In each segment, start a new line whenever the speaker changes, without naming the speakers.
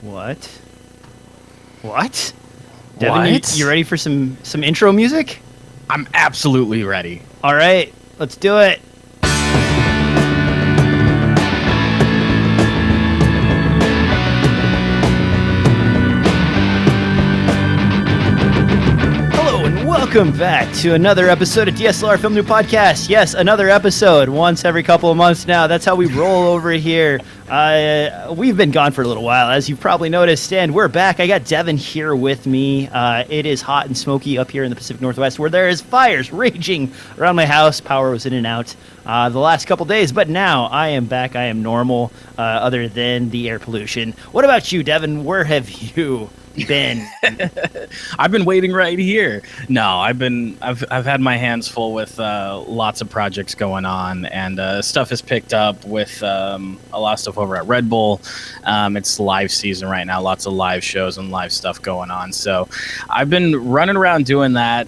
What? Devin,
What?
you ready for some intro music?
I'm absolutely ready.
All right, let's do it. Hello and welcome back to another episode of DSLR FILM NOOB Podcast. Yes, another episode, once every couple of months now. That's how we roll over here. We've been gone for a little while, as you've probably noticed, and we're back. I got Devin here with me. It is hot and smoky up here in the Pacific Northwest, where there is fires raging around my house. Power was in and out the last couple days, but now I am back. I am normal, other than the air pollution. What about you, Devin? Where have you been?
I've been waiting right here. No, I've had my hands full with lots of projects going on, and stuff is picked up with a lot of stuff over at Red Bull. It's live season right now, lots of live shows and live stuff going on. So I've been running around doing that.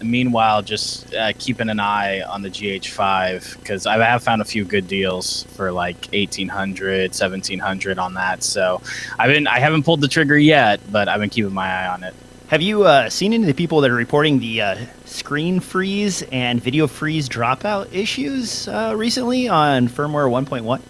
Meanwhile, just keeping an eye on the GH5, because I have found a few good deals for like 1,800, 1,700 on that. So I haven't pulled the trigger yet, but I've been keeping my eye on it.
Have you seen any of the people that are reporting the screen freeze and video freeze dropout issues recently on firmware 1.1?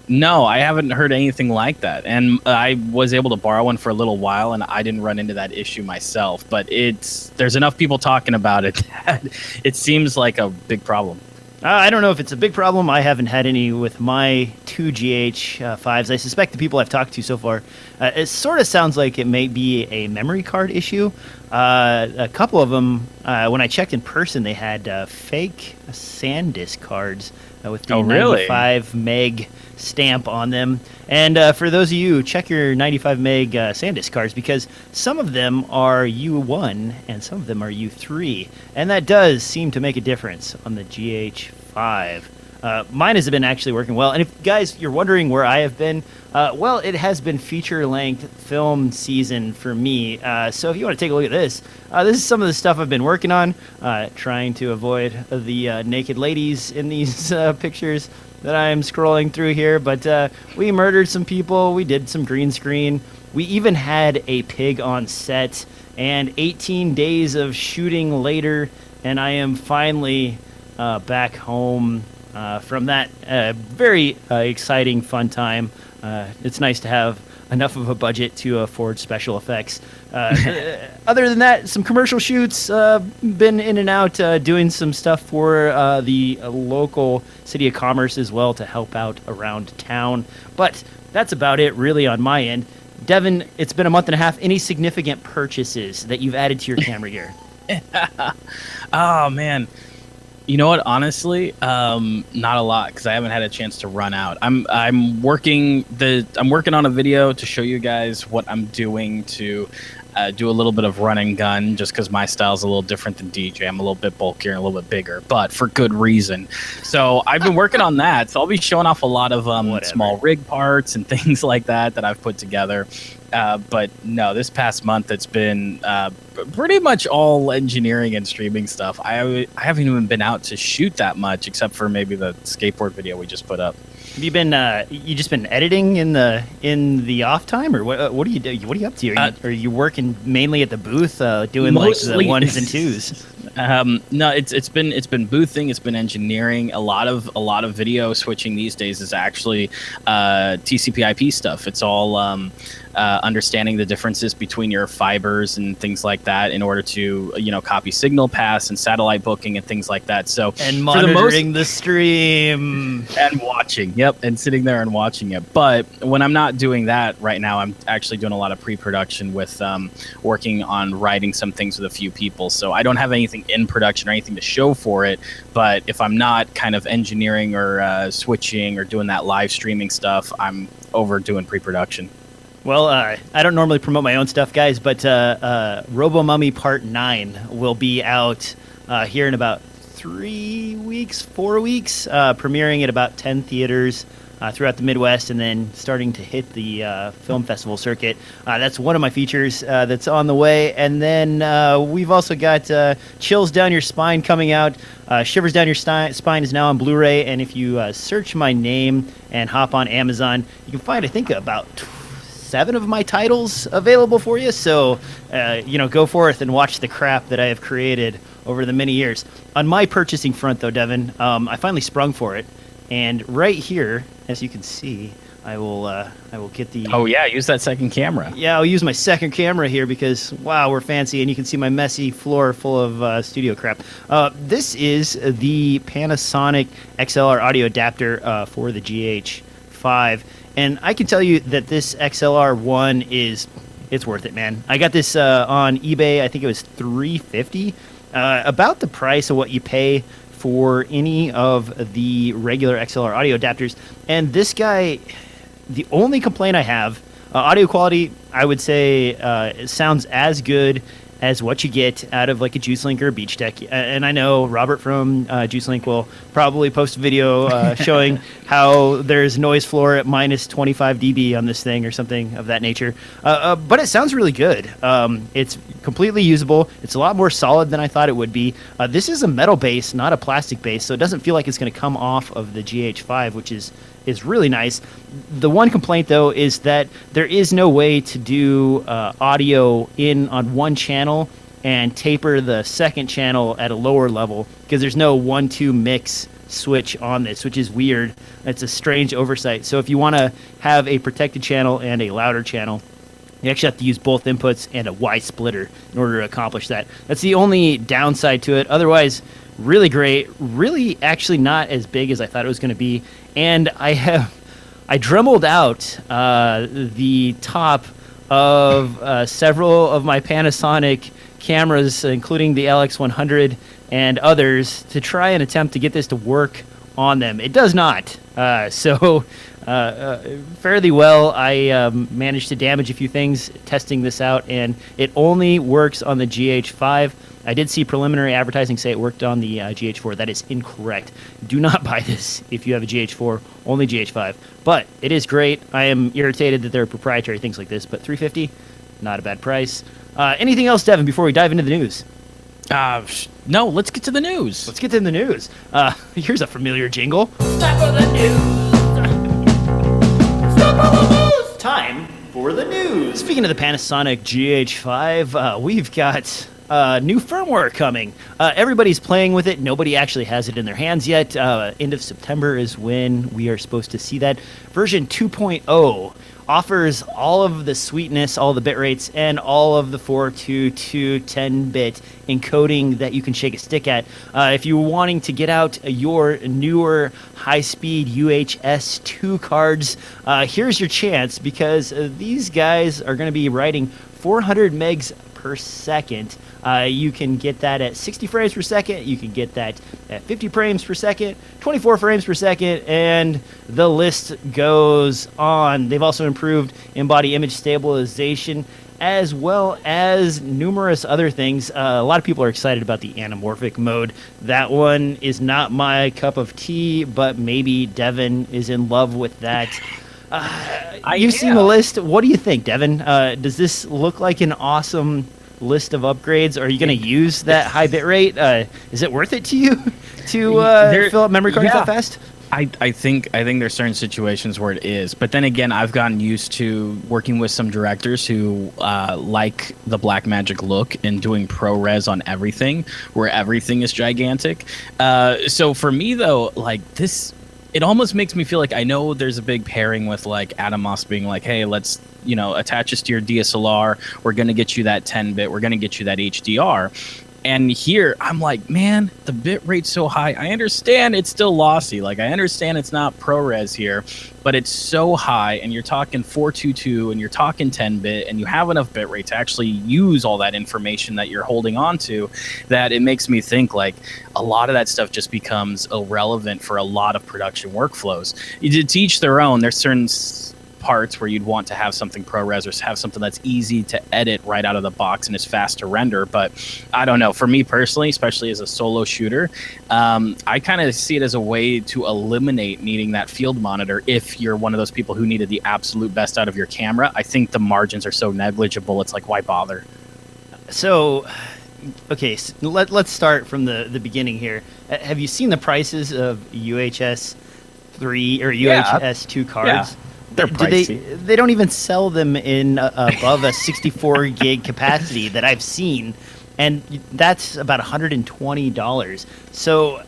No, I haven't heard anything like that. And I was able to borrow one for a little while, and I didn't run into that issue myself. But there's enough people talking about it that it seems like a big problem.
I don't know if it's a big problem. I haven't had any with my two GH5s. I suspect the people I've talked to so far, it sort of sounds like it may be a memory card issue. A couple of them, when I checked in person, they had fake SanDisk cards with the 95 meg stamp on them. And for those of you, check your 95 meg SanDisk cards, because some of them are U1 and some of them are U3, and that does seem to make a difference on the GH5. Mine has been actually working well, and if guys you're wondering where I have been, well, it has been feature-length film season for me. So if you want to take a look at this, this is some of the stuff I've been working on, trying to avoid the naked ladies in these pictures that I'm scrolling through here. But we murdered some people, we did some green screen, we even had a pig on set, and 18 days of shooting later, and I am finally back home from that very exciting, fun time. It's nice to have enough of a budget to afford special effects. Other than that, some commercial shoots, been in and out doing some stuff for the local City of Commerce as well to help out around town. But that's about it really on my end. Devin, it's been a month and a half. Any significant purchases that you've added to your camera gear?
Oh, man. You know what? Honestly, not a lot, because I haven't had a chance to run out. I'm working on a video to show you guys what I'm doing to do a little bit of run and gun, just because my style is a little different than DJ. I'm a little bit bulkier and a little bit bigger, but for good reason. So I've been working on that. So I'll be showing off a lot of small rig parts and things like that I've put together. But no, this past month it's been pretty much all engineering and streaming stuff. I haven't even been out to shoot that much, except for maybe the skateboard video we just put up.
Have you been you just been editing in the off time, or what do you do? What are you up to? Are you working mainly at the booth, doing mostly, like the ones and twos?
No, it's been boothing, it's been engineering. A lot of video switching these days is actually TCP/IP stuff. It's all understanding the differences between your fibers and things like that in order to copy signal paths and satellite booking and things like that. So
and monitoring the stream
and watching, and sitting there and watching it. But when I'm not doing that right now, I'm actually doing a lot of pre-production with working on writing some things with a few people. So I don't have anything in production or anything to show for it. But if I'm not kind of engineering or switching or doing that live streaming stuff, I'm over doing pre-production.
Well, I don't normally promote my own stuff, guys, but Robo Mummy Part 9 will be out here in about 4 weeks, premiering at about 10 theaters throughout the Midwest, and then starting to hit the film festival circuit. That's one of my features that's on the way. And then we've also got Chills Down Your Spine coming out. Shivers Down Your Spine is now on Blu-ray, and if you search my name and hop on Amazon, you can find, I think, about 7 of my titles available for you. So, go forth and watch the crap that I have created over the many years. On my purchasing front, though, Devin, I finally sprung for it. And right here, as you can see, I will get the...
Oh, yeah, use that second camera.
Yeah, I'll use my second camera here because, wow, we're fancy. And you can see my messy floor full of studio crap. This is the Panasonic XLR audio adapter for the GH5. And I can tell you that this XLR1 it's worth it, man. I got this on eBay. I think it was $350. About the price of what you pay for any of the regular XLR audio adapters. And this guy... The only complaint I have, audio quality, I would say it sounds as good as what you get out of like a Juice Link or a Beach Deck. And I know Robert from Juice Link will probably post a video showing how there's noise floor at minus 25 dB on this thing or something of that nature. But it sounds really good. It's completely usable. It's a lot more solid than I thought it would be. This is a metal base, not a plastic base, so it doesn't feel like it's going to come off of the GH5, which is really nice. The one complaint, though, is that there is no way to do audio in on one channel and taper the second channel at a lower level because there's no 1-2 mix switch on this, which is weird. It's a strange oversight. So if you want to have a protected channel and a louder channel, you actually have to use both inputs and a Y splitter in order to accomplish that. That's the only downside to it. Otherwise, really great. Really, actually not as big as I thought it was going to be. And I dremeled out the top of several of my Panasonic cameras, including the LX100 and others, to try and attempt to get this to work on them. It does not. Fairly well. I managed to damage a few things testing this out, and it only works on the GH5. I did see preliminary advertising say it worked on the GH4. That is incorrect. Do not buy this if you have a GH4, only GH5. But it is great. I am irritated that there are proprietary things like this, but $350, not a bad price. Anything else, Devin, before we dive into the news?
No, let's get to the news.
Let's get to the news. Here's a familiar jingle. Time for the news. Time for the news. Speaking of the Panasonic GH5, we've got new firmware coming. Everybody's playing with it. Nobody actually has it in their hands yet. End of September is when we are supposed to see that. Version 2.0 offers all of the sweetness, all the bit rates, and all of the 422 10-bit encoding that you can shake a stick at. If you're wanting to get out your newer high-speed UHS-2 cards, here's your chance, because these guys are going to be writing 400 megs per second. You can get that at 60 frames per second. You can get that at 50 frames per second, 24 frames per second, and the list goes on. They've also improved in-body image stabilization, as well as numerous other things. A lot of people are excited about the anamorphic mode. That one is not my cup of tea, but maybe Devin is in love with that. You've seen the list. What do you think, Devin? Does this look like an awesome list of upgrades? Are you going to use that high bit rate? Is it worth it to you to fill up memory cards that fast?
I think there's certain situations where it is, but then again, I've gotten used to working with some directors who like the Blackmagic look and doing ProRes on everything, where everything is gigantic. So for me though, like this, it almost makes me feel like I know there's a big pairing with like Atomos being like, hey, let's attach this to your DSLR. We're gonna get you that 10-bit. We're gonna get you that HDR. And here, I'm like, man, the bit rate's so high. I understand it's still lossy. Like, I understand it's not ProRes here, but it's so high, and you're talking 422, and you're talking 10-bit, and you have enough bit rate to actually use all that information that you're holding on to, that it makes me think, like, a lot of that stuff just becomes irrelevant for a lot of production workflows. To each their own. There's certain parts where you'd want to have something ProRes or have something that's easy to edit right out of the box and is fast to render. But I don't know. For me personally, especially as a solo shooter, I kind of see it as a way to eliminate needing that field monitor if you're one of those people who needed the absolute best out of your camera. I think the margins are so negligible. It's like, why bother?
So, okay, so let's start from the beginning here. Have you seen the prices of UHS 3 or UHS 2 cards?
Yeah. They're pricey.
They don't even sell them in above a 64 gig capacity that I've seen, and that's about $120. So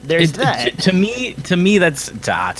there's that.
To me, that's not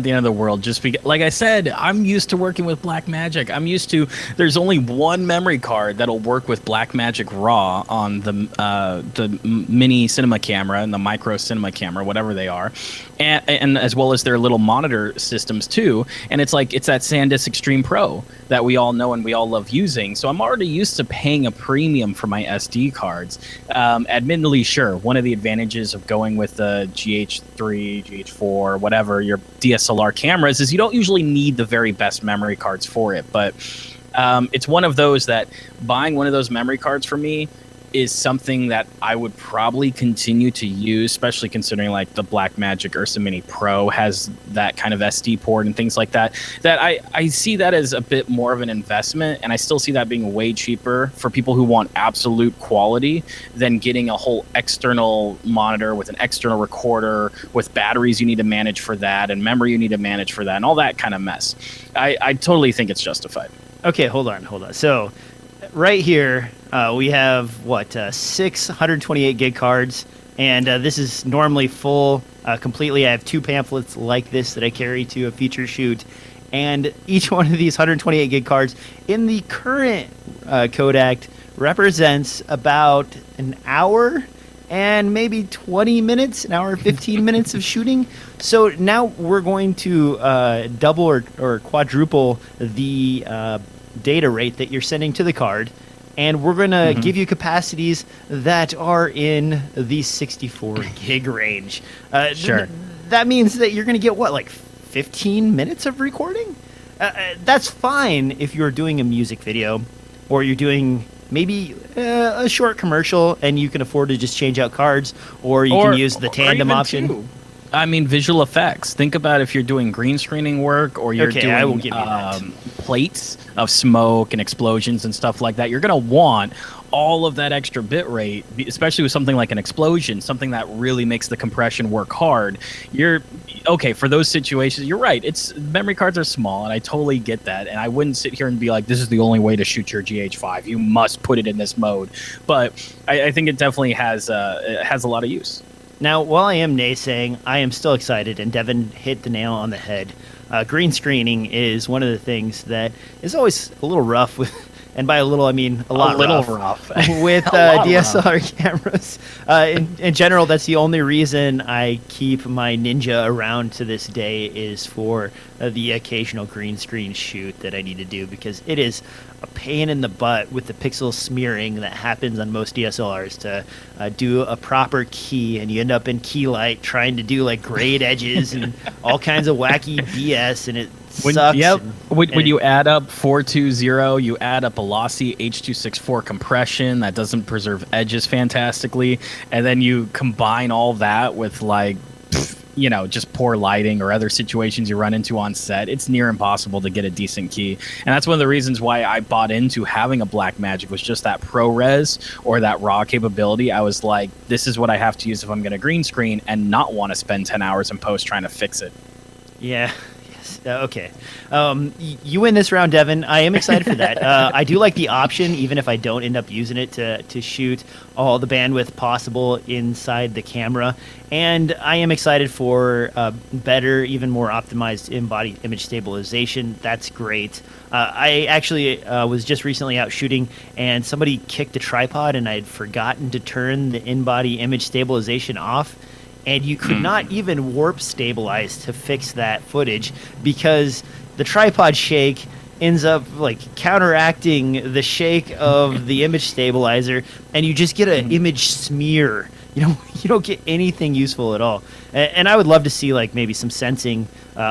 the end of the world. Just because, like I said, I'm used to working with Blackmagic. I'm used to. There's only one memory card that'll work with Blackmagic RAW on the mini cinema camera and the micro cinema camera, whatever they are, and as well as their little monitor systems too. And it's that SanDisk Extreme Pro that we all know and we all love using. So I'm already used to paying a premium for my SD cards. Admittedly, sure, one of the advantages of going with the GH3, GH4, whatever, your DSLR cameras is you don't usually need the very best memory cards for it. But it's one of those that buying one of those memory cards for me is something that I would probably continue to use, especially considering like the Blackmagic Ursa Mini Pro has that kind of SD port and things like that. That I see that as a bit more of an investment, and I still see that being way cheaper for people who want absolute quality than getting a whole external monitor with an external recorder with batteries you need to manage for that and memory you need to manage for that and all that kind of mess. I totally think it's justified.
Okay, hold on. So right here, we have, 6 128 gig cards, and this is normally full completely. I have 2 pamphlets like this that I carry to a feature shoot, and each one of these 128 gig cards in the current Kodak represents about an hour and maybe 20 minutes, an hour 15 minutes of shooting. So now we're going to double or quadruple the data rate that you're sending to the card, and we're going to give you capacities that are in the 64 gig range.
Sure.
That means that you're going to get, 15 minutes of recording? That's fine if you're doing a music video, or you're doing maybe a short commercial and you can afford to just change out cards, or you can use the tandem option.
Too. I mean, visual effects. Think about if you're doing green screening work, or you're doing plates of smoke and explosions and stuff like that. You're going to want all of that extra bit rate, especially with something like an explosion, something that really makes the compression work hard. For those situations, you're right. Memory cards are small, and I totally get that. And I wouldn't sit here and be like, this is the only way to shoot your GH5. You must put it in this mode. But I think it definitely has a lot of use.
Now, while I am naysaying, I am still excited, and Devin hit the nail on the head. Green screening is one of the things that is always a little rough with, and by a little I mean a lot rough with DSLR cameras. In general, that's the only reason I keep my Ninja around to this day, is for the occasional green screen shoot that I need to do, because it is a pain in the butt with the pixel smearing that happens on most DSLRs to do a proper key, and you end up in key light trying to do like grayed edges and all kinds of wacky BS, and it sucks.
When you add up 420, you add up a lossy H.264 compression that doesn't preserve edges fantastically, and then you combine all that with just poor lighting or other situations you run into on set, it's near impossible to get a decent key. And that's one of the reasons why I bought into having a Blackmagic, was just that ProRes or that RAW capability. I was like, this is what I have to use if I'm going to green screen and not want to spend 10 hours in post trying to fix it.
Yeah. Okay. You win this round, Devin. I am excited for that. I do like the option, even if I don't end up using it, to shoot all the bandwidth possible inside the camera. And I am excited for better, even more optimized in-body image stabilization. That's great. I actually was just recently out shooting, and somebody kicked a tripod, and I had forgotten to turn the in-body image stabilization off. And you could not even warp stabilize to fix that footage, because the tripod shake ends up counteracting the shake of the image stabilizer, and you just get an image smear. You don't get anything useful at all. And I would love to see maybe some sensing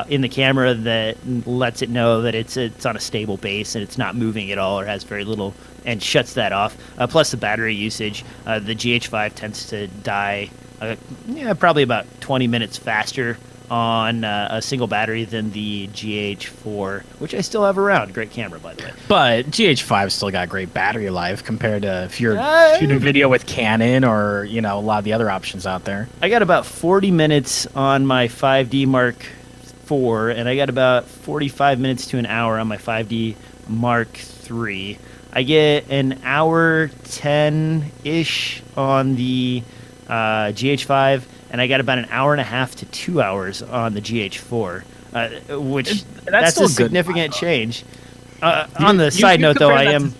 in the camera that lets it know that it's on a stable base and it's not moving at all or has very little, and shuts that off. Plus the battery usage. The GH5 tends to die probably about 20 minutes faster on a single battery than the GH4, which I still have around. Great camera, by the way.
But GH5 still got great battery life compared to if you're shooting video with Canon or a lot of the other options out there.
I got about 40 minutes on my 5D Mark 4, and I got about 45 minutes to an hour on my 5D Mark III. I get an hour 10-ish on the GH5, and I got about an hour and a half to 2 hours on the GH4, which that's a significant change. On the side note, though, I am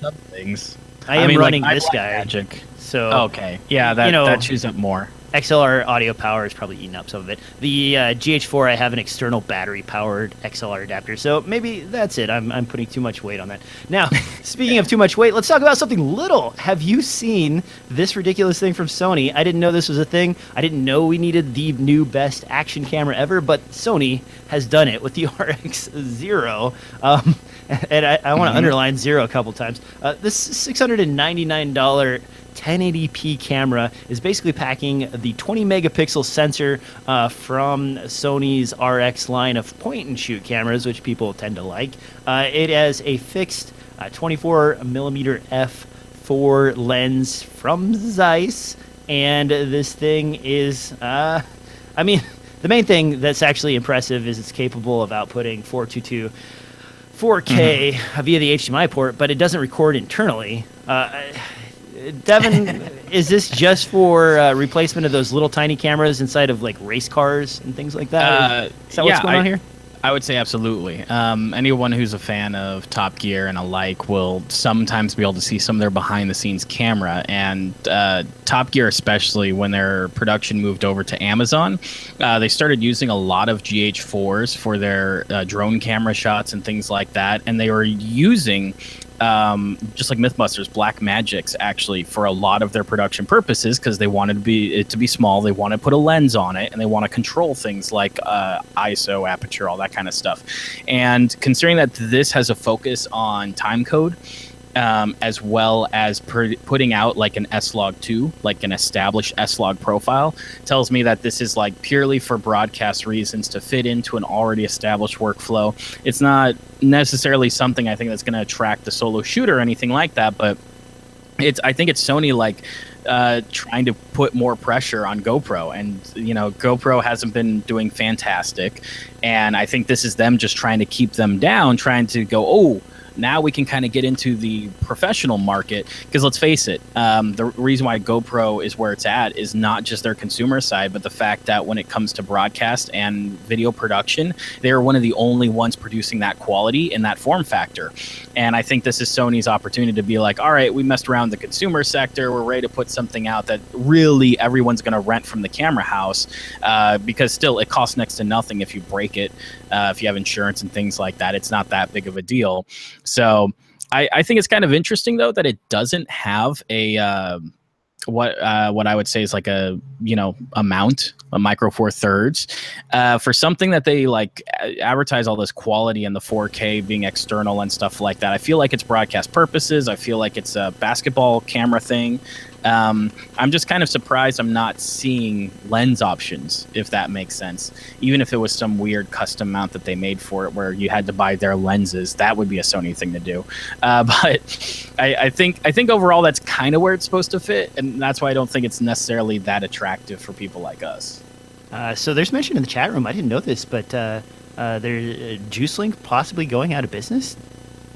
running this guy.
Magic.
So
okay, yeah, that chews up more.
XLR audio power is probably eating up some of it. The GH4, I have an external battery-powered XLR adapter, so maybe that's it. I'm putting too much weight on that. Now, speaking of too much weight, let's talk about something little. Have you seen this ridiculous thing from Sony? I didn't know this was a thing. I didn't know we needed the new best action camera ever, but Sony has done it with the RX0. And I want to underline 0 a couple times. This $699 1080p camera is basically packing the 20 megapixel sensor from Sony's RX line of point and shoot cameras, which people tend to like. It has a fixed 24 millimeter f4 lens from Zeiss, and this thing is, I mean, the main thing that's actually impressive is it's capable of outputting 422 4K via the HDMI port, but it doesn't record internally. Devin, is this just for replacement of those little tiny cameras inside of like race cars and things like that? Is that what's going on here?
I would say absolutely. Anyone who's a fan of Top Gear and alike will sometimes be able to see some of their behind-the-scenes camera. And Top Gear, especially when their production moved over to Amazon, they started using a lot of GH4s for their drone camera shots and things like that. And they were using just like Mythbusters, Black Magics actually for a lot of their production purposes, because they wanted it to be small. They want to put a lens on it, and they want to control things like ISO, aperture, all that kind of stuff. And considering that this has a focus on time code, as well as putting out like an S-Log2, like an established S-Log profile, tells me that this is like purely for broadcast reasons to fit into an already established workflow. It's not necessarily something I think that's going to attract the solo shooter or anything like that, but I think it's Sony like trying to put more pressure on GoPro, and GoPro hasn't been doing fantastic, and I think this is them just trying to keep them down, trying to go, now we can kind of get into the professional market, because let's face it, the reason why GoPro is where it's at is not just their consumer side, but the fact that when it comes to broadcast and video production, they're one of the only ones producing that quality in that form factor. And I think this is Sony's opportunity to be like, all right, we messed around the consumer sector, we're ready to put something out that really everyone's going to rent from the camera house, because still it costs next to nothing if you break it. If you have insurance and things like that, it's not that big of a deal. So I think it's kind of interesting, though, that it doesn't have a what I would say is like a mount, a micro four thirds, for something that they like advertise all this quality and the 4K being external and stuff like that. I feel like it's broadcast purposes. I feel like it's a basketball camera thing. I'm just kind of surprised I'm not seeing lens options, if that makes sense. Even if it was some weird custom mount that they made for it where you had to buy their lenses, that would be a Sony thing to do. But I think overall that's kind of where it's supposed to fit, and that's why I don't think it's necessarily that attractive for people like us.
So there's mention in the chat room, I didn't know this, but there's JuiceLink possibly going out of business?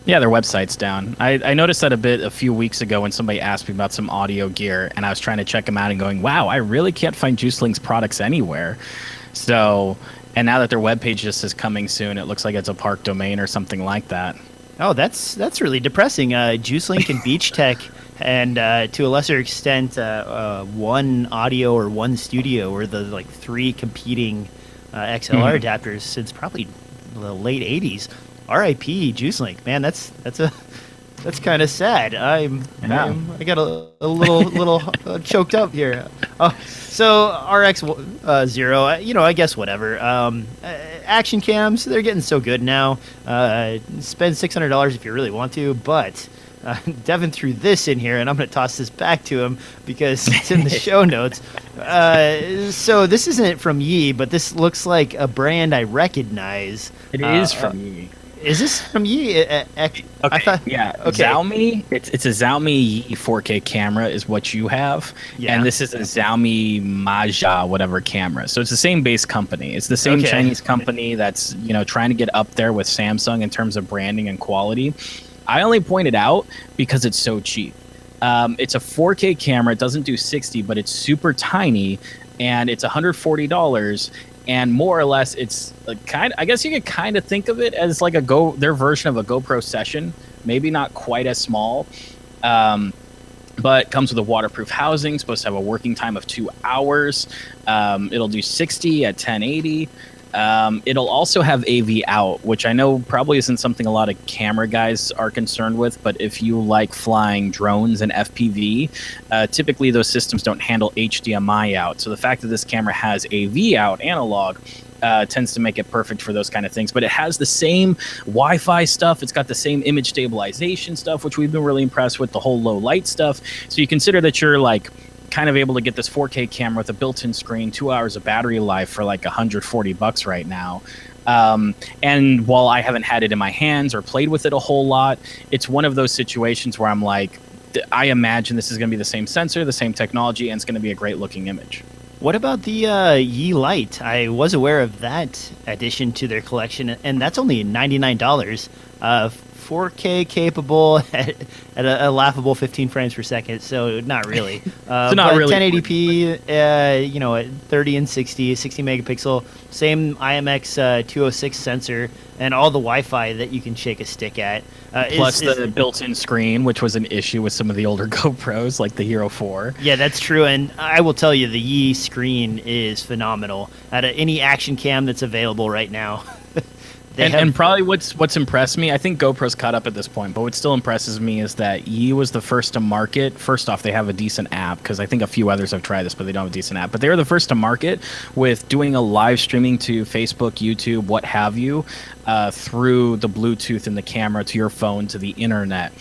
Yeah, their website's down. I noticed that a few weeks ago when somebody asked me about some audio gear, and I was trying to check them out and going, wow, I really can't find JuiceLink's products anywhere. So, and now that their webpage just is coming soon, it looks like it's a park domain or something like that.
Oh, that's really depressing. JuiceLink and Beach Tech, and to a lesser extent, One Audio or One Studio were the like three competing XLR adapters since probably the late 80s. R.I.P. JuiceLink, man. That's kind of sad. I got a little choked up here. So RX0, I guess whatever. Action cams, they're getting so good now. Spend $600 if you really want to, but Devin threw this in here, and I'm going to toss this back to him because it's in the show notes. So this isn't from Yi, but this looks like a brand I recognize.
It is from Yi.
Is this from Yi? I thought,
yeah.
okay.
Xiaomi. It's a Xiaomi Yi 4K camera is what you have, and this is a Xiaomi Maja whatever camera. So it's the same base company. It's the same Chinese company that's trying to get up there with Samsung in terms of branding and quality. I only point it out because it's so cheap. It's a 4K camera. It doesn't do 60, but it's super tiny, and it's $140. And more or less, it's I guess you could kind of think of it as like their version of a GoPro Session. Maybe not quite as small, but comes with a waterproof housing. Supposed to have a working time of 2 hours. It'll do 60 at 1080. It'll also have AV out, which I know probably isn't something a lot of camera guys are concerned with, but if you like flying drones and FPV, typically those systems don't handle HDMI out. So the fact that this camera has AV out, analog, tends to make it perfect for those kind of things. But it has the same Wi-Fi stuff. It's got the same image stabilization stuff, which we've been really impressed with, the whole low light stuff. So you consider that you're like kind of able to get this 4K camera with a built-in screen, 2 hours of battery life for like $140 right now. And while I haven't had it in my hands or played with it a whole lot, it's one of those situations where I'm like, I imagine this is going to be the same sensor, the same technology, and it's going to be a great looking image.
What about the Yi Lite? I was aware of that addition to their collection, and that's only $99. 4K capable at a laughable 15 frames per second, so not really.
So not really.
1080p, at 30 and 60 megapixel, same IMX 206 sensor, and all the Wi-Fi that you can shake a stick at.
Plus the built-in screen, which was an issue with some of the older GoPros, like the Hero 4.
Yeah, that's true, and I will tell you, the Yi screen is phenomenal. Out of any action cam that's available right now.
And probably what's impressed me, I think GoPro's caught up at this point, but what still impresses me is that Yi was the first to market. First off, they have a decent app, because I think a few others have tried this, but they don't have a decent app. But they were the first to market with doing a live streaming to Facebook, YouTube, what have you, through the Bluetooth in the camera to your phone to the internet.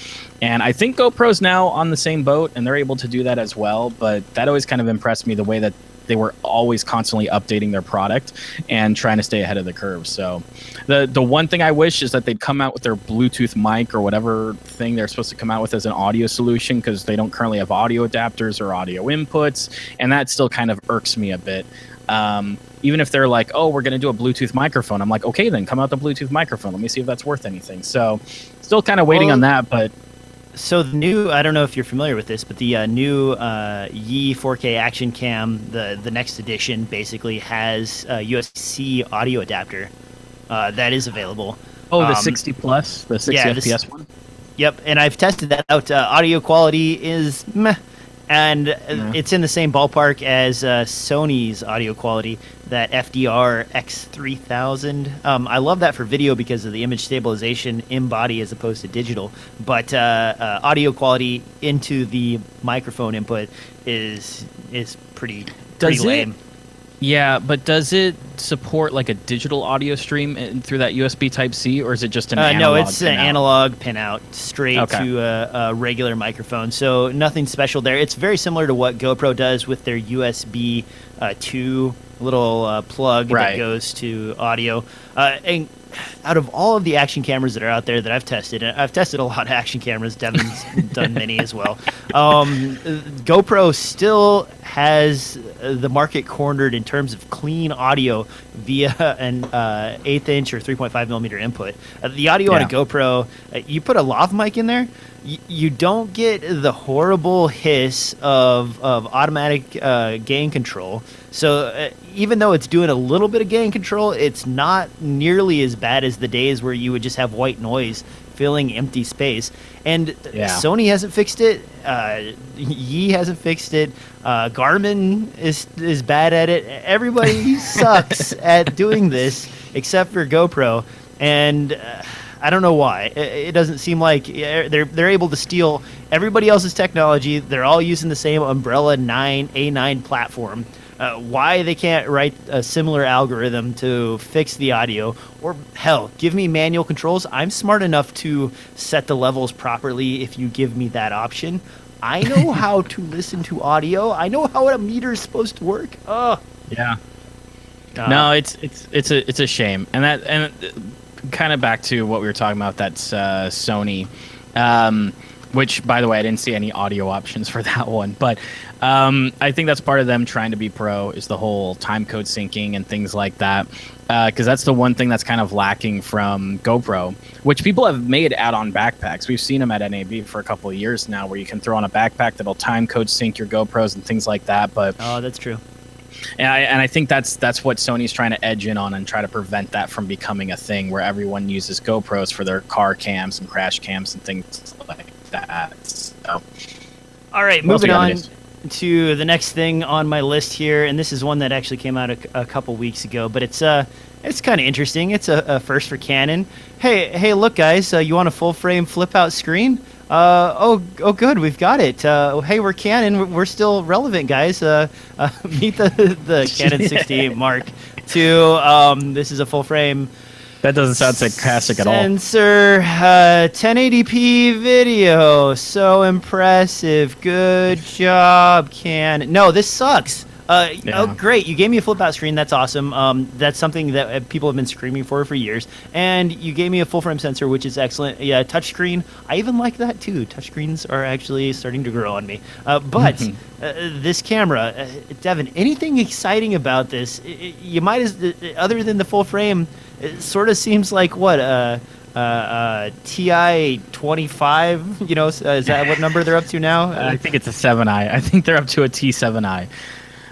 And I think GoPro's now on the same boat, and they're able to do that as well. But that always kind of impressed me, the way that they were always constantly updating their product and trying to stay ahead of the curve. So the one thing I wish is that they'd come out with their Bluetooth mic or whatever thing they're supposed to come out with as an audio solution, because they don't currently have audio adapters or audio inputs, and that still kind of irks me a bit. Even if they're like, oh, we're going to do a Bluetooth microphone, I'm like, okay, then come out the Bluetooth microphone. Let me see if that's worth anything. So still kind of waiting on that, but...
So the new, I don't know if you're familiar with this, but the new Yi 4K Action Cam, the next edition, basically has a USB-C audio adapter that is available.
Oh, the 60 plus, the 60 FPS one?
Yep, and I've tested that out. Audio quality is meh, and it's in the same ballpark as Sony's audio quality, that FDR X3000. I love that for video because of the image stabilization in body as opposed to digital, but audio quality into the microphone input is pretty lame.
Yeah, but does it support like a digital audio stream through that USB Type-C, or is it just an analog?
No, it's an analog pinout straight to a regular microphone. So nothing special there. It's very similar to what GoPro does with their USB 2 little plug that goes to audio. And out of all of the action cameras that are out there that I've tested, and I've tested a lot of action cameras, Devin's done many as well, GoPro still has the market cornered in terms of clean audio via an 1/8 inch or 3.5 millimeter input. The audio on a GoPro, you put a lav mic in there, you don't get the horrible hiss of automatic gain control. So even though it's doing a little bit of gain control, it's not nearly as bad as the days where you would just have white noise filling empty space. And Sony hasn't fixed it. Yi hasn't fixed it. Garmin is bad at it. Everybody sucks at doing this except for GoPro. And I don't know why. It doesn't seem like they're able to steal everybody else's technology. They're all using the same Umbrella A9 platform. Why they can't write a similar algorithm to fix the audio, or hell, give me manual controls. I'm smart enough to set the levels properly if you give me that option. I know how to listen to audio. I know how a meter is supposed to work. Oh,
yeah. No, it's a shame, and kind of back to what we were talking about, that's Sony, which, by the way, I didn't see any audio options for that one. But I think that's part of them trying to be pro, is the whole time code syncing and things like that. Because that's the one thing that's kind of lacking from GoPro, which people have made add-on backpacks. We've seen them at NAB for a couple of years now, where you can throw on a backpack that'll time code sync your GoPros and things like that. But
oh, that's true.
And I think that's what Sony's trying to edge in on and try to prevent that from becoming a thing where everyone uses GoPros for their car cams and crash cams and things like that. So,
all right, moving on to the next thing on my list here, and this is one that actually came out a couple weeks ago, but it's kind of interesting. It's a first for Canon. Hey, look, guys, you want a full frame flip out screen? Oh, good, we've got it. Hey, we're Canon. We're still relevant, guys. Meet the Canon 68 Mark II. This is a full frame.
That doesn't sound sarcastic at all.
Sensor, 1080p video. So impressive. Good job, Canon. No, this sucks. Oh, great. You gave me a flip out screen. That's awesome. That's something that people have been screaming for years. And you gave me a full frame sensor, which is excellent. Yeah, touchscreen. I even like that too. Touchscreens are actually starting to grow on me. But this camera, Devin, anything exciting about this? You might, other than the full frame, it sort of seems like what TI 25. You know, is that what number they're up to now?
I think it's a 7i. I think they're up to a T7i.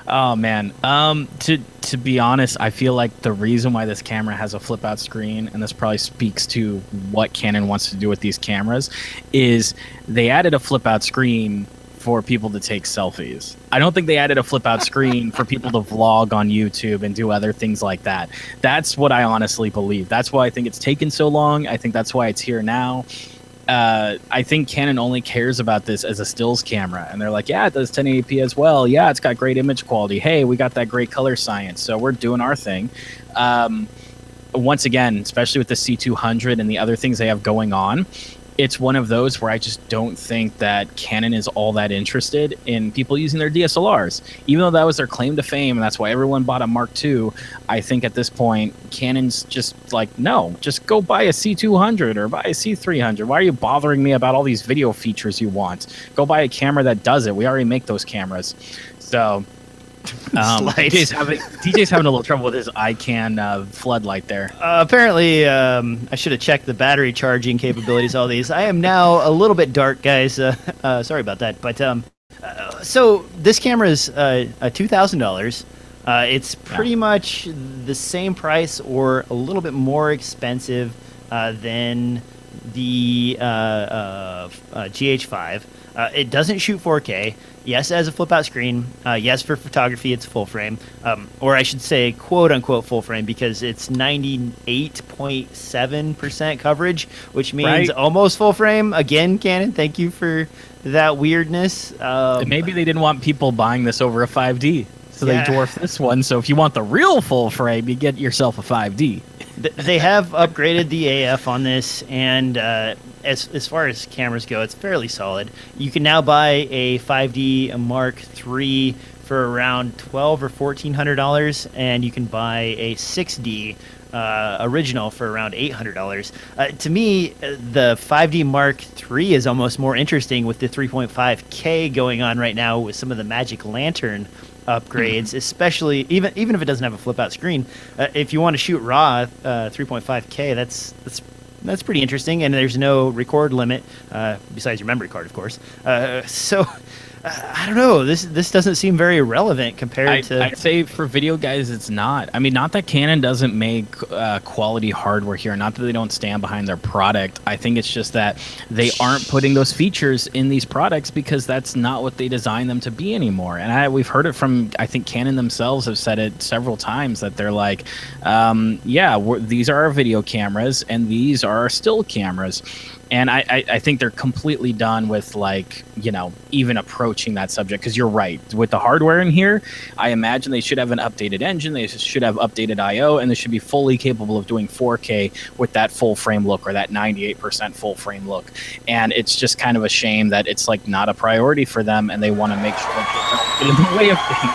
Oh man, to be honest, I feel like the reason why this camera has a flip out screen, and this probably speaks to what Canon wants to do with these cameras, is they added a flip out screen for people to take selfies. I don't think they added a flip out screen for people to vlog on YouTube and do other things like that. That's what I honestly believe. That's why I think it's taken so long. I think that's why it's here now. I think Canon only cares about this as a stills camera, and they're like, yeah, it does 1080p as well. Yeah, it's got great image quality. Hey, we got that great color science, so we're doing our thing. Once again, especially with the C200 and the other things they have going on, it's one of those where I just don't think that Canon is all that interested in people using their DSLRs. Even though that was their claim to fame, and that's why everyone bought a Mark II, I think at this point, Canon's just like, no, just go buy a C200 or buy a C300. Why are you bothering me about all these video features you want? Go buy a camera that does it. We already make those cameras. So... DJ's having a little trouble with his ICANN floodlight there.
Apparently, I should have checked the battery charging capabilities. All these. I am now a little bit dark, guys. Sorry about that. But so this camera is $2,000. It's pretty much the same price or a little bit more expensive than the GH5. It doesn't shoot 4K. Yes, it has a flip-out screen. Yes, for photography, it's full frame. Or I should say, quote-unquote full frame, because it's 98.7% coverage, which means almost full frame. Again, Canon, thank you for that weirdness.
Maybe they didn't want people buying this over a 5D, so they dwarfed this one. So if you want the real full frame, you get yourself a 5D.
They have upgraded the AF on this, and as far as cameras go, it's fairly solid. You can now buy a 5D Mark III for around $1,200 or $1,400, and you can buy a 6D original for around $800. To me, the 5D Mark III is almost more interesting with the 3.5K going on right now with some of the Magic Lantern upgrades, especially even if it doesn't have a flip out screen. If you want to shoot raw 3.5K, that's pretty interesting, and there's no record limit besides your memory card, of course. So I don't know. This doesn't seem very relevant compared to.
I'd say for video guys, it's not. I mean, not that Canon doesn't make quality hardware here, not that they don't stand behind their product. I think it's just that they aren't putting those features in these products because that's not what they designed them to be anymore. And we've heard it from, I think Canon themselves have said it several times that they're like, these are our video cameras and these are our still cameras. And I think they're completely done with, like, you know, even approaching that subject. Because you're right. With the hardware in here, I imagine they should have an updated engine. They should have updated I/O. And they should be fully capable of doing 4K with that full frame look or that 98% full frame look. And it's just kind of a shame that it's, like, not a priority for them. And they want to make sure that they don't get in the way of things.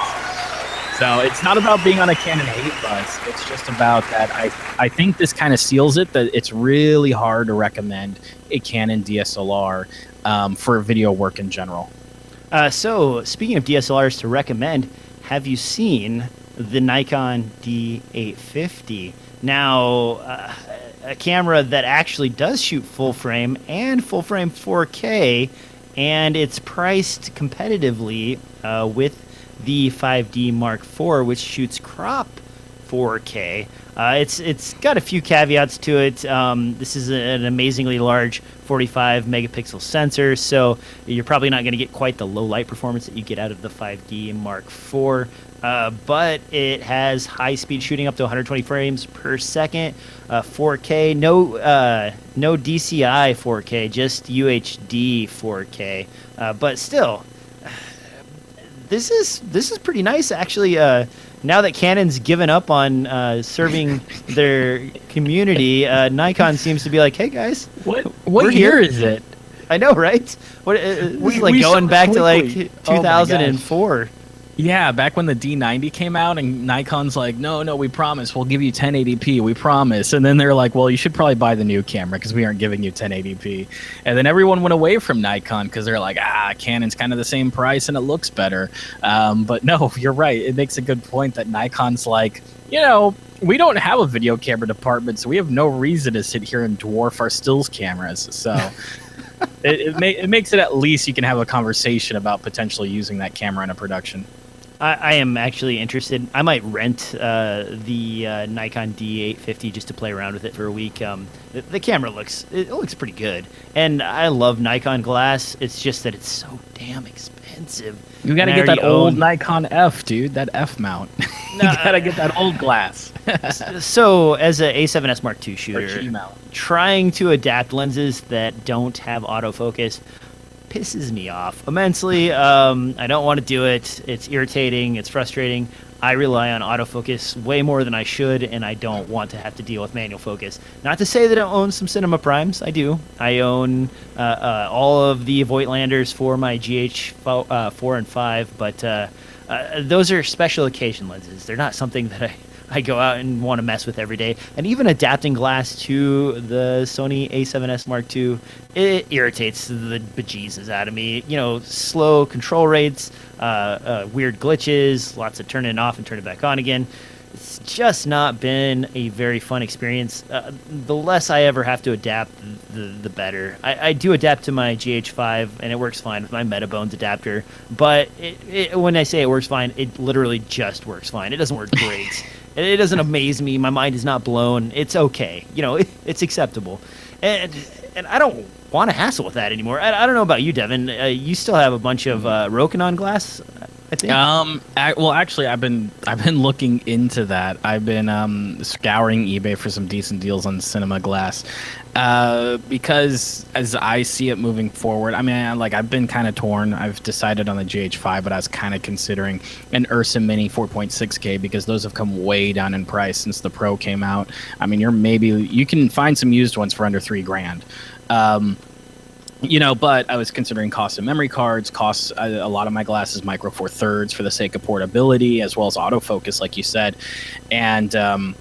So it's not about being on a Canon hate bus. It's just about that. I think this kind of seals it, that it's really hard to recommend a Canon DSLR for video work in general.
So speaking of DSLRs to recommend, have you seen the Nikon D850? Now, a camera that actually does shoot full frame and full frame 4K, and it's priced competitively with the 5D Mark IV, which shoots crop 4K. It's got a few caveats to it. This is an amazingly large 45 megapixel sensor, so you're probably not going to get quite the low light performance that you get out of the 5D Mark IV. But it has high speed shooting up to 120 frames per second, 4K, no DCI 4K, just UHD 4K. But still, this is pretty nice, actually. Now that Canon's given up on serving their community, Nikon seems to be like, hey guys,
what year is it?
I know, right? What we like going back to like 2004.
Yeah, back when the D90 came out and Nikon's like, no, we promise. We'll give you 1080p, we promise. And then they're like, well, you should probably buy the new camera because we aren't giving you 1080p. And then everyone went away from Nikon because they're like, Canon's kind of the same price and it looks better. But no, you're right. It makes a good point that Nikon's like, we don't have a video camera department, so we have no reason to sit here and dwarf our stills cameras. So it makes it at least you can have a conversation about potentially using that camera in a production.
I am actually interested. I might rent the Nikon D850 just to play around with it for a week. The camera looks pretty good, and I love Nikon glass. It's just that it's so damn expensive.
You got to get that old Nikon F, dude. That F mount. You got to get that old glass.
So, as a A7S Mark II shooter, trying to adapt lenses that don't have autofocus pisses me off immensely. I don't want to do it. It's irritating. It's frustrating. I rely on autofocus way more than I should, and I don't want to have to deal with manual focus. Not to say that I own some cinema primes. I do. I own all of the Voigtlanders for my GH4 and 5, but those are special occasion lenses. They're not something that I go out and want to mess with every day. And even adapting glass to the Sony A7S Mark II, it irritates the bejesus out of me. Slow control rates, weird glitches, lots of turning it off and turning it back on again. It's just not been a very fun experience. The less I ever have to adapt, the better. I do adapt to my GH5, and it works fine with my Metabones adapter. But when I say it works fine, it literally just works fine. It doesn't work great. It doesn't amaze me. My mind is not blown. It's okay. It's acceptable. And I don't want to hassle with that anymore. I don't know about you, Devin. You still have a bunch of Rokinon glass, I think.
Well, actually, I've been looking into that. I've been scouring eBay for some decent deals on cinema glass, because as I see it moving forward, I've been kind of torn. I've decided on the GH5, but I was kind of considering an Ursa Mini 4.6K because those have come way down in price since the Pro came out. You can find some used ones for under $3,000. But I was considering cost of memory cards, a lot of my glass is micro four thirds for the sake of portability, as well as autofocus, like you said. And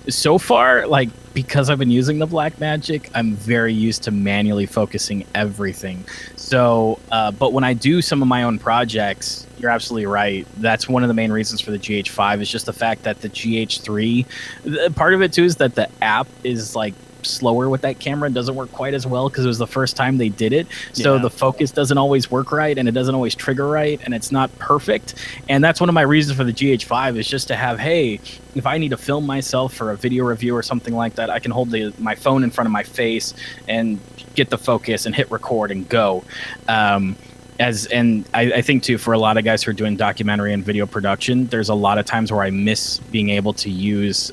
so far, because I've been using the Blackmagic, I'm very used to manually focusing everything. So, but when I do some of my own projects, you're absolutely right. That's one of the main reasons for the GH5 is just the fact that the GH3, part of it too is that the app is slower with that camera and doesn't work quite as well because it was the first time they did it. So the focus doesn't always work right and it doesn't always trigger right and it's not perfect. And that's one of my reasons for the GH5 is just to have, hey, if I need to film myself for a video review or something like that, I can hold my phone in front of my face and get the focus and hit record and go. I think too, for a lot of guys who are doing documentary and video production, there's a lot of times where I miss being able to use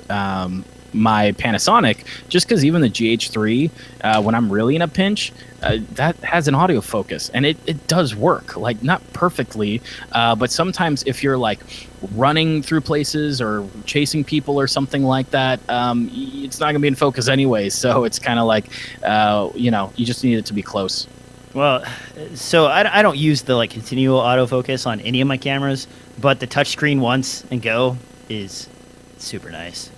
my Panasonic, just because even the GH3, when I'm really in a pinch, that has an autofocus and it does work, not perfectly, but sometimes if you're running through places or chasing people or something like that, it's not gonna be in focus anyway. So it's kind of you just need it to be close.
Well, so I don't use the like continual autofocus on any of my cameras, but the touchscreen once and go is super nice.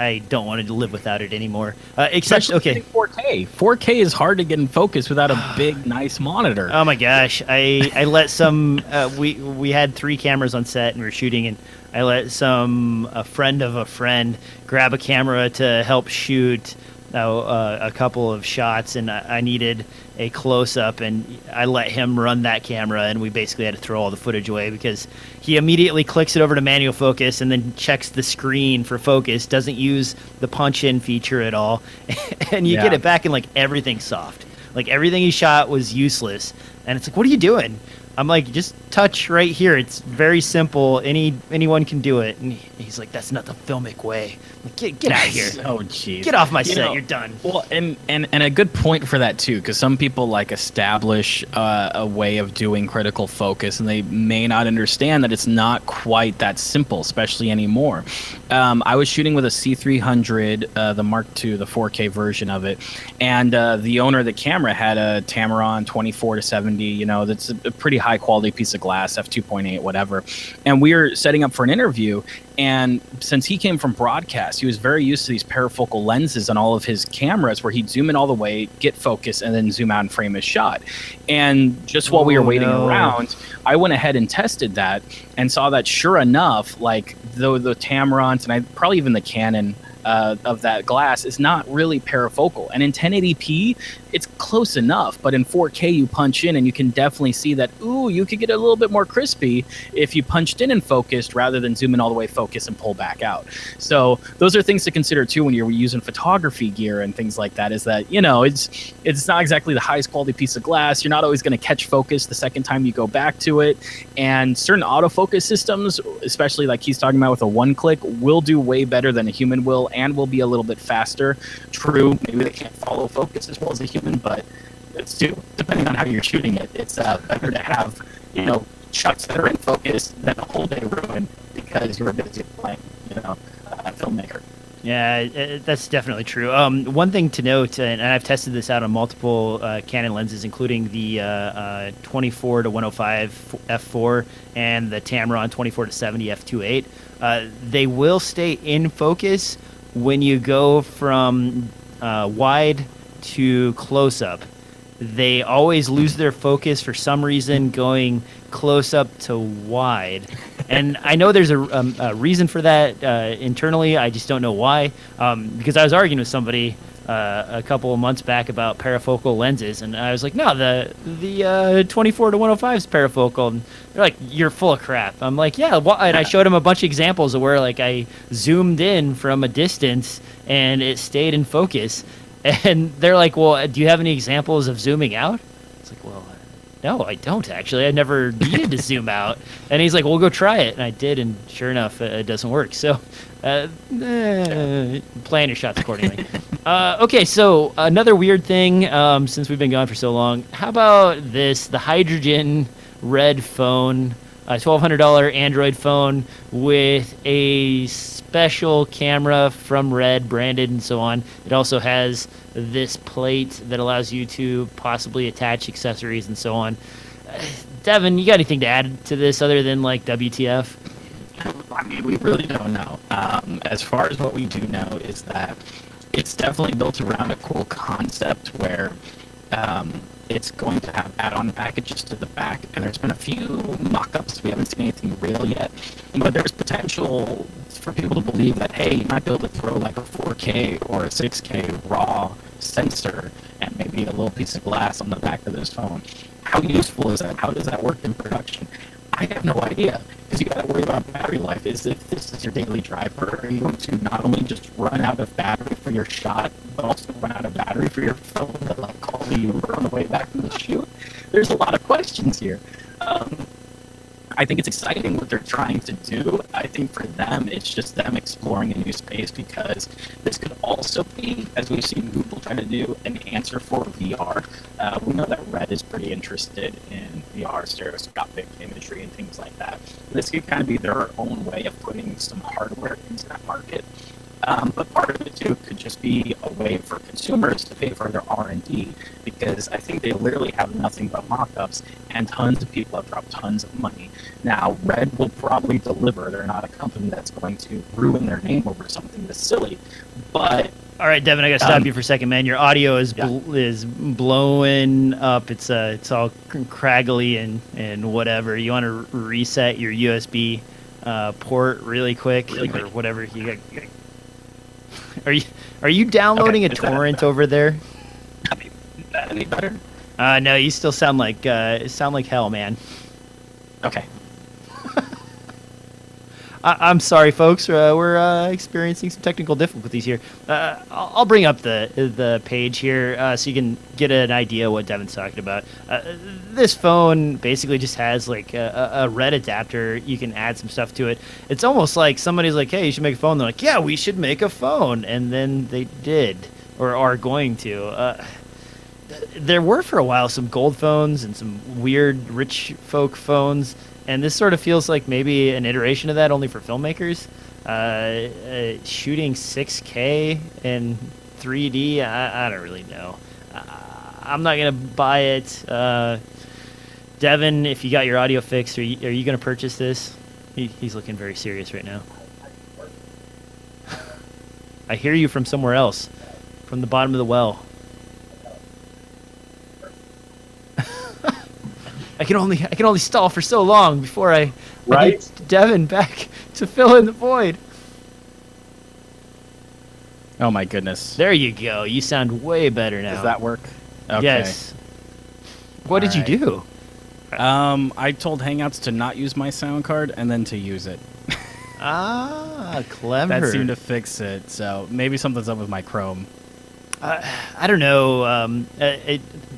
I don't want to live without it anymore. Except, okay.
4K. 4K is hard to get in focus without a big, nice monitor.
Oh my gosh. I let some, we had 3 cameras on set and we were shooting, and I let a friend of a friend grab a camera to help shoot a couple of shots, and I needed a close-up, and I let him run that camera, and we basically had to throw all the footage away because he immediately clicks it over to manual focus and then checks the screen for focus, doesn't use the punch-in feature at all, and you get it back and like everything's soft. Like everything he shot was useless, and it's like, what are you doing? I'm like, just touch right here. It's very simple. Anyone can do it. And he's like, that's not the filmic way. I'm like, get out of here.
Oh, jeez.
Get off my set. You're done.
Well, and a good point for that, too, because some people like establish a way of doing critical focus, and they may not understand that it's not quite that simple, especially anymore. I was shooting with a C300, the Mark II, the 4K version of it, and the owner of the camera had a Tamron 24-70, that's a pretty high quality piece of glass, f2.8, whatever. And we were setting up for an interview, and since he came from broadcast, he was very used to these parafocal lenses on all of his cameras where he'd zoom in all the way, get focus, and then zoom out and frame his shot. And just while we were waiting around, I went ahead and tested that and saw that sure enough, like the Tamrons and probably even the Canon of that glass is not really parafocal. And in 1080p, it's close enough, but in 4K you punch in and you can definitely see that, ooh, you could get a little bit more crispy if you punched in and focused rather than zoom in all the way, focus, and pull back out. So those are things to consider too when you're using photography gear and things like that, is that, it's not exactly the highest quality piece of glass. You're not always going to catch focus the second time you go back to it. And certain autofocus systems, especially like he's talking about with a one-click, will do way better than a human will and will be a little bit faster. True, maybe they can't follow focus as well as a human, but it's too, depending on how you're shooting it, it's better to have, shots that are in focus than a whole day ruined because you're busy playing, a filmmaker.
Yeah, that's definitely true. One thing to note, and I've tested this out on multiple Canon lenses, including the 24 to 105 f4 and the Tamron 24 to 70 f2.8. They will stay in focus when you go from wide to close-up. They always lose their focus for some reason going close-up to wide. And I know there's a reason for that internally. I just don't know why. Because I was arguing with somebody a couple of months back about parafocal lenses, and I was like, no, the 24 to 105 is parafocal. And they're like, you're full of crap. I'm like, yeah. And I showed them a bunch of examples of where like I zoomed in from a distance and it stayed in focus. And they're like, well, do you have any examples of zooming out? It's like, well, no, I don't actually. I never needed to zoom out. And he's like, well, go try it. And I did, and sure enough, it doesn't work. So plan your shots accordingly. Okay, so another weird thing, since we've been gone for so long, how about this, the hydrogen red phone, a $1,200 Android phone with a special camera from Red, branded and so on. It also has this plate that allows you to possibly attach accessories and so on. Devin, you got anything to add to this other than like WTF?
I mean, we really don't know. As far as what we do know is that it's definitely built around a cool concept where it's going to have add-on packages to the back, and there's been a few mock-ups. We haven't seen anything real yet, but there's potential for people to believe that, hey, you might be able to throw like a 4K or a 6K raw sensor and maybe a little piece of glass on the back of this phone. How useful is that? How does that work in production? I have no idea, because you got to worry about battery life. If this is your daily driver, are you going to not only just run out of battery for your shot, but also run out of battery for your phone that like call you on the way back from the shoot? There's a lot of questions here. I think it's exciting what they're trying to do. I think for them, it's just them exploring a new space, because this could also be, as we've seen Google try to do, an answer for VR. We know that Red is pretty interested in VR, stereoscopic imagery, and things like that. This could kind of be their own way of putting some hardware into that market.
But part of it too could just be a way for consumers to pay for their R&D, because I think they literally have nothing but mock-ups, and tons of people have dropped tons of money. Now, Red will probably deliver. They're not a company that's going to ruin their name over something this silly. But
all right, Devin, I got to stop you for a second, man. Your audio is is blowing up. It's all craggly and whatever. You want to reset your USB port really quick, or whatever you got. Are you downloading a torrent over there?
Is that any better?
No, you still sound like hell, man.
Okay.
I'm sorry, folks. We're experiencing some technical difficulties here. I'll bring up the page here so you can get an idea what Devin's talking about. This phone basically just has like a red adapter. You can add some stuff to it. It's almost like somebody's like, "Hey, you should make a phone." They're like, "Yeah, we should make a phone," and then they did or are going to. There were for a while some gold phones and some weird rich folk phones. And this sort of feels like maybe an iteration of that, only for filmmakers. Shooting 6K in 3D, I don't really know. I'm not going to buy it. Devin, if you got your audio fixed, are you going to purchase this? He's looking very serious right now. I hear you from somewhere else, from the bottom of the well. I can only stall for so long before I get Devin back to fill in the void.
Oh my goodness!
There you go. You sound way better now.
Does that work? Okay.
Yes. What did you do?
I told Hangouts to not use my sound card and then to use it.
Ah, clever.
That seemed to fix it. So maybe something's up with my Chrome.
I don't know.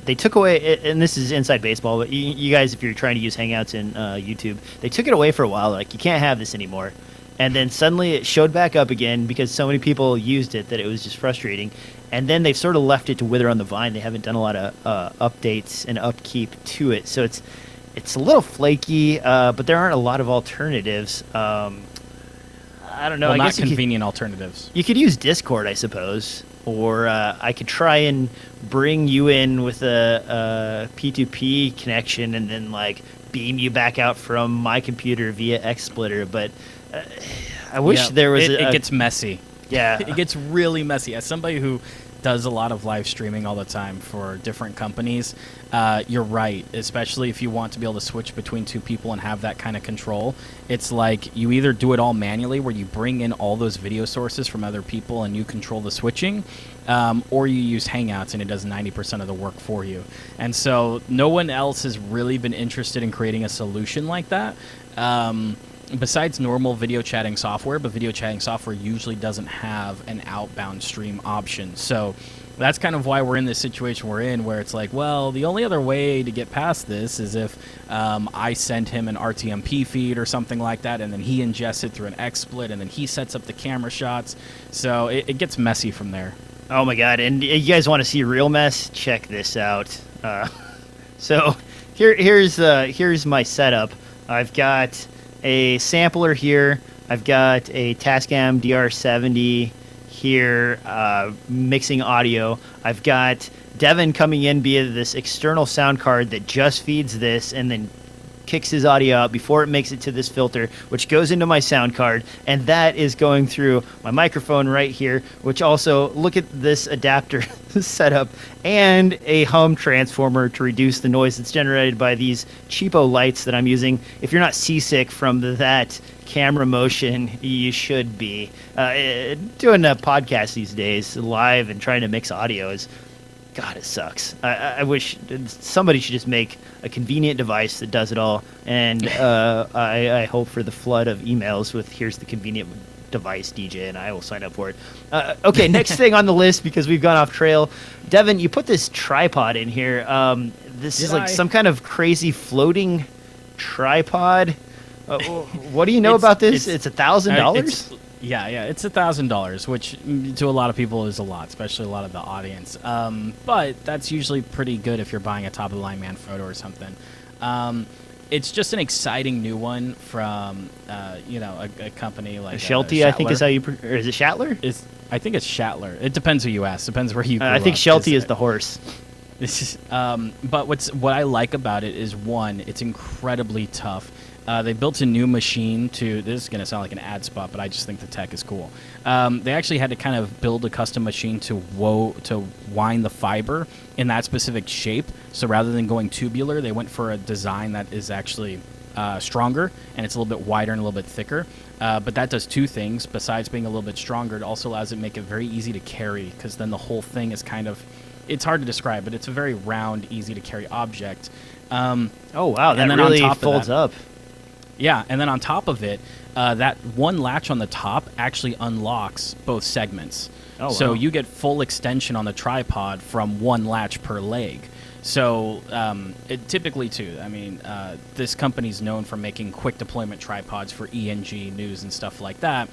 They took away, and this is inside baseball, but you guys, if you're trying to use Hangouts in YouTube, they took it away for a while. Like, you can't have this anymore. And then suddenly it showed back up again because so many people used it that it was just frustrating. And then they've sort of left it to wither on the vine. They haven't done a lot of updates and upkeep to it. So it's a little flaky, but there aren't a lot of alternatives. I don't know.
Well,
I
not
guess
convenient alternatives.
You could use Discord, I suppose. Or I could try and bring you in with a P2P connection and then like beam you back out from my computer via XSplitter. But I wish there was.
It gets messy.
Yeah,
it gets really messy. As somebody who does a lot of live streaming all the time for different companies, you're right. Especially if you want to be able to switch between two people and have that kind of control. It's like you either do it all manually, where you bring in all those video sources from other people and you control the switching, or you use Hangouts and it does 90% of the work for you. And so no one else has really been interested in creating a solution like that. Besides normal video chatting software, but video chatting software usually doesn't have an outbound stream option. So that's kind of why we're in this situation we're in, where it's like, well, the only other way to get past this is if I send him an RTMP feed or something like that, and then he ingests it through an XSplit, and then he sets up the camera shots. So it gets messy from there.
Oh my god! And you guys want to see real mess? Check this out. So here's my setup. I've got a sampler here. I've got a Tascam DR70 here, mixing audio. I've got Devin coming in via this external sound card that just feeds this and then kicks his audio out before it makes it to this filter, which goes into my sound card, and that is going through my microphone right here, which also, look at this adapter setup, and a hum transformer to reduce the noise that's generated by these cheapo lights that I'm using. If you're not seasick from that camera motion, you should be. Doing a podcast these days, live and trying to mix audio is, God, it sucks. I wish somebody should just make a convenient device that does it all. And I hope for the flood of emails with "here's the convenient device, DJ," and I will sign up for it. Okay, next thing on the list, because we've gone off trail. Devin, you put this tripod in here. This is like some kind of crazy floating tripod. What do you know about this? It's $1,000?
Yeah, it's $1,000, which to a lot of people is a lot, especially a lot of the audience. But that's usually pretty good if you're buying a top-of-the-line Manfrotto or something. it's just an exciting new one from a company like
Sheltie, I think is how you or is it Schatler?
I think it's Schatler. It depends who you ask. Depends where you grew
I think
up.
Sheltie is the horse.
This is, but what I like about it is, one, it's incredibly tough. They built a new machine to. This is going to sound like an ad spot, but I just think the tech is cool. They actually had to kind of build a custom machine to wind the fiber in that specific shape. So rather than going tubular, they went for a design that is actually stronger, and it's a little bit wider and a little bit thicker. But that does two things. Besides being a little bit stronger, it also allows it to make it very easy to carry, because then the whole thing is kind of. It's hard to describe, but it's a very round, easy to carry object.
Oh wow, that
then
really
on top
folds up.
Yeah, and then on top of it, that one latch on the top actually unlocks both segments.
Oh,
so
wow.
you get full extension on the tripod from one latch per leg. So typically, too, I mean, this company's known for making quick deployment tripods for ENG news and stuff like that.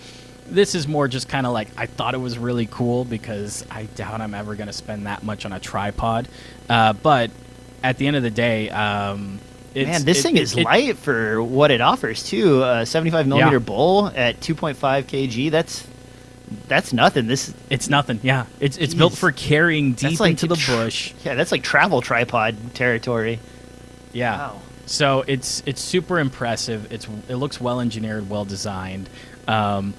This is more just kind of like, I thought it was really cool because I doubt I'm ever going to spend that much on a tripod. But at the end of the day,
man, this thing is light for what it offers too. 75 millimeter bull at 2.5 kg. That's nothing.
It's nothing. Yeah, it's built for carrying deep into the bush.
Yeah, that's like travel tripod territory.
Yeah.
Wow.
So it's super impressive. It looks well engineered, well designed. I'm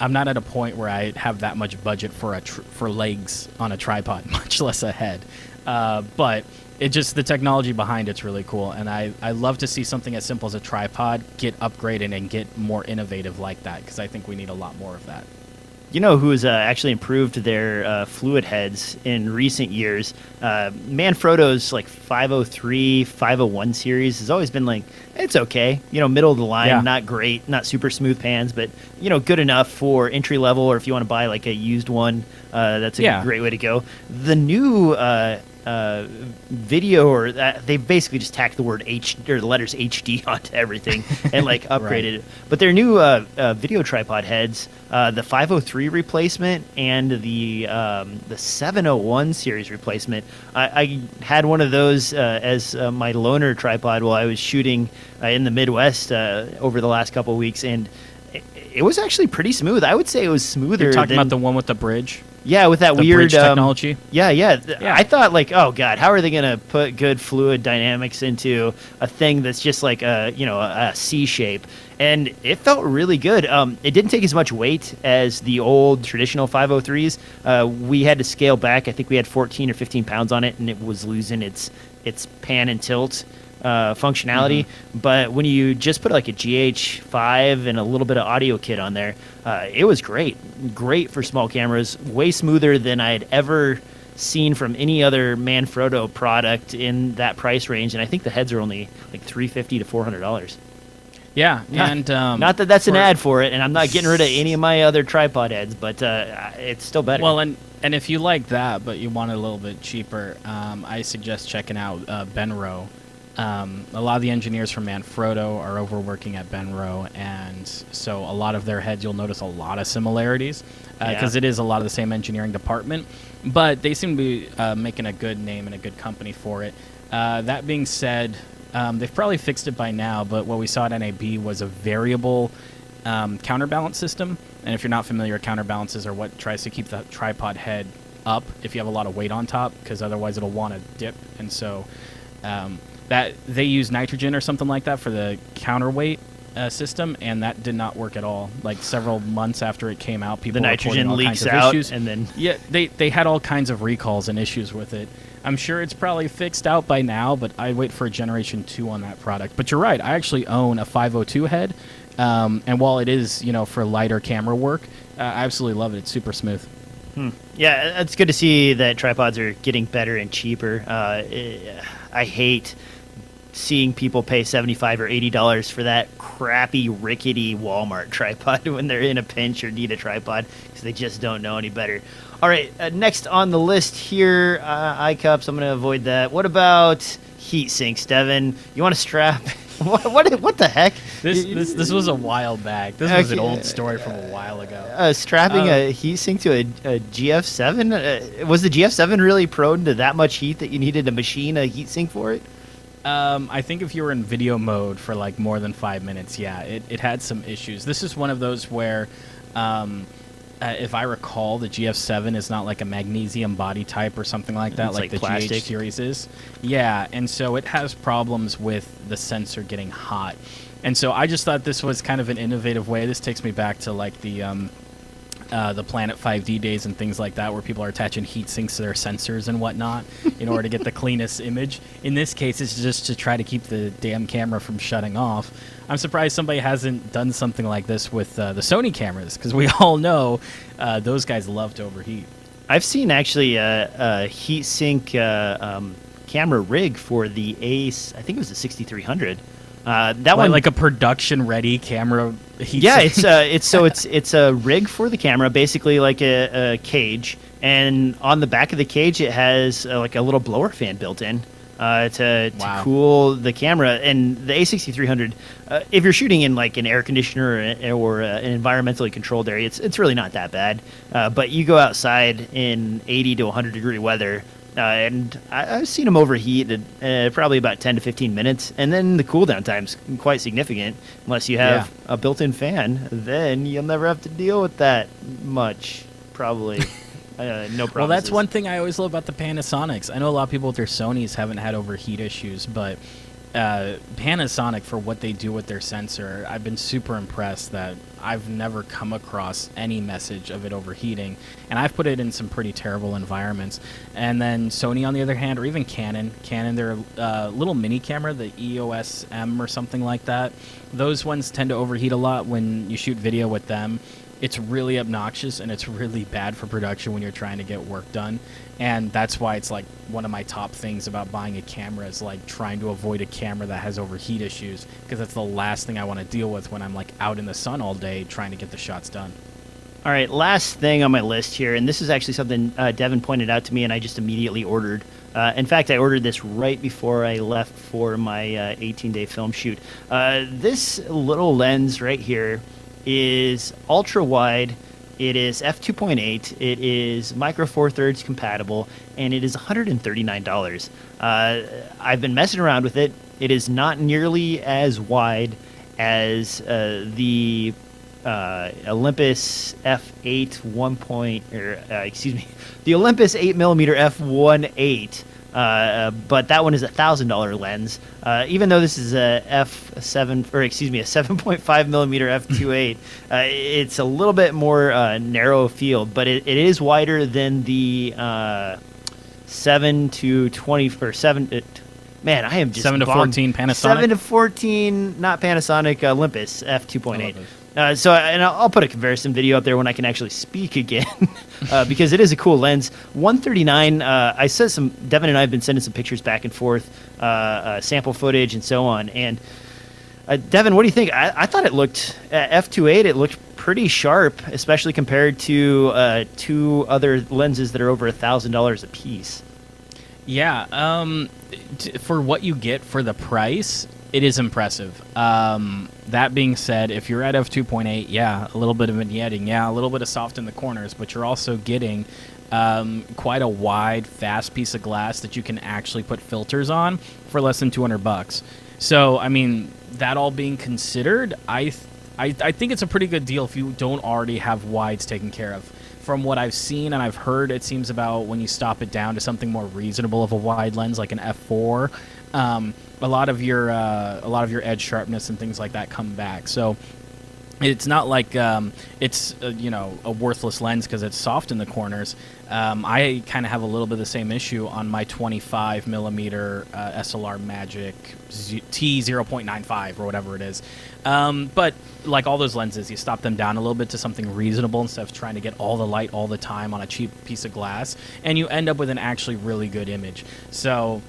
not at a point where I have that much budget for legs on a tripod, much less a head. But the technology behind it's really cool, and I love to see something as simple as a tripod get upgraded and get more innovative like that, because I think we need a lot more of that.
You know who's actually improved their fluid heads in recent years? Manfrotto's like 503, 501 series has always been like, it's okay. Middle of the line, not great, not super smooth pans, but, good enough for entry level, or if you want to buy like a used one, that's a great way to go. The new video, or they've basically just tacked the word H or the letters HD onto everything and like upgraded it. But their new video tripod heads, the 503 replacement and the 701 series replacement, I had one of those as my loaner tripod while I was shooting in the Midwest over the last couple of weeks, and it was actually pretty smooth. I would say it was smoother.
You're talking about the one with the bridge?
Yeah, with that
the
weird
bridge technology.
Yeah. I thought like, oh god, how are they gonna put good fluid dynamics into a thing that's just like a C shape? And it felt really good. It didn't take as much weight as the old traditional 503s. We had to scale back. I think we had 14 or 15 pounds on it, and it was losing its pan and tilt functionality. But when you just put like a GH5 and a little bit of audio kit on there, it was great for small cameras, way smoother than I had ever seen from any other Manfrotto product in that price range. And I think the heads are only like $350 to $400.
Yeah, and
not that that's an ad for it, and I'm not getting rid of any of my other tripod heads, but it's still better.
Well, and if you like that, but you want it a little bit cheaper, I suggest checking out Benro. A lot of the engineers from Manfrotto are over working at Benro, and so a lot of their heads, you'll notice a lot of similarities, because it is a lot of the same engineering department, but they seem to be making a good name and a good company for it. That being said, they've probably fixed it by now, but what we saw at NAB was a variable counterbalance system, and if you're not familiar, counterbalances are what tries to keep the tripod head up if you have a lot of weight on top, because otherwise it'll want to dip, and so that they use nitrogen or something like that for the counterweight system, and that did not work at all. Like several months after it came out, people
the
were
nitrogen
all
leaks
kinds of
out,
issues.
and then
they had all kinds of recalls and issues with it. I'm sure it's probably fixed out by now, but I'd wait for a Generation 2 on that product. But you're right, I actually own a 502 head, and while it is for lighter camera work, I absolutely love it. It's super smooth.
Yeah, it's good to see that tripods are getting better and cheaper. I hate seeing people pay $75 or $80 for that crappy, rickety Walmart tripod when they're in a pinch or need a tripod, because they just don't know any better. All right, next on the list here, iCups. I'm going to avoid that. What about heat sinks, Devin? You want to strap? What the heck?
This was a while back. This was an old story from a while ago.
Strapping a heat sink to a GF7? Was the GF7 really prone to that much heat that you needed to machine a heat sink for it?
I think if you were in video mode for like more than 5 minutes, yeah, it had some issues. This is one of those where, if I recall, the GF7 is not like a magnesium body type or something like that, like the
plastic.
GH series is. Yeah, and so it has problems with the sensor getting hot. And so I just thought this was kind of an innovative way. This takes me back to like the Planet 5D days and things like that, where people are attaching heat sinks to their sensors and whatnot in order to get the cleanest image. In this case, it's just to try to keep the damn camera from shutting off. I'm surprised somebody hasn't done something like this with the Sony cameras, because we all know those guys love to overheat.
I've seen actually a heat sink camera rig for the Ace. I think it was the 6300. That one,
like a production ready camera heat
sink? It's a rig for the camera, basically like a cage, and on the back of the cage it has like a little blower fan built in to cool the camera. And the A6300, if you're shooting in like an air conditioner or an environmentally controlled area, it's really not that bad. But you go outside in 80 to 100 degree weather, and I've seen them overheat at probably about 10 to 15 minutes, and then the cooldown time's quite significant. Unless you have a built-in fan, then you'll never have to deal with that much, probably. No promises.
Well, that's one thing I always love about the Panasonics. I know a lot of people with their Sonys haven't had overheat issues, but Panasonic, for what they do with their sensor, I've been super impressed that I've never come across any message of it overheating, and I've put it in some pretty terrible environments. And then Sony, on the other hand, or even Canon, their little mini camera, the EOS M or something like that, those ones tend to overheat a lot when you shoot video with them. It's really obnoxious, and it's really bad for production when you're trying to get work done. And that's why it's like one of my top things about buying a camera is like trying to avoid a camera that has overheat issues, because that's the last thing I want to deal with when I'm like out in the sun all day trying to get the shots done.
All right, last thing on my list here, and this is actually something Devin pointed out to me and I just immediately ordered. In fact, I ordered this right before I left for my 18-day film shoot. This little lens right here is ultra wide. It is f2.8. It is micro four thirds compatible, and it is $139. I've been messing around with it. It is not nearly as wide as the Olympus f8 the Olympus 8mm f1.8. But that one is a $1,000 lens. Even though this is a a 7.5 millimeter f2.8, it's a little bit more narrow field, but it is wider than the 7 to 20 or 7. Man, I am just
7 to 14 Panasonic.
7 to 14, not Panasonic, Olympus f2.8. And I'll put a comparison video up there when I can actually speak again, because it is a cool lens. $139. I said Devin and I have been sending some pictures back and forth, sample footage and so on. And Devin, what do you think? I thought it looked f2.8. It looked pretty sharp, especially compared to two other lenses that are over $1,000 a piece.
Yeah, for what you get for the price, it is impressive. That being said, if you're at f2.8, yeah, a little bit of vignetting, yeah, a little bit of soft in the corners, but you're also getting quite a wide, fast piece of glass that you can actually put filters on for less than $200. So, I mean, that all being considered, I think it's a pretty good deal if you don't already have wides taken care of. From what I've seen and I've heard, it seems about when you stop it down to something more reasonable of a wide lens, like an f4, a lot of your edge sharpness and things like that come back. So it's not like it's a worthless lens because it's soft in the corners. I kind of have a little bit of the same issue on my 25 millimeter SLR Magic T0.95 or whatever it is. But like all those lenses, you stop them down a little bit to something reasonable instead of trying to get all the light all the time on a cheap piece of glass, and you end up with an actually really good image. So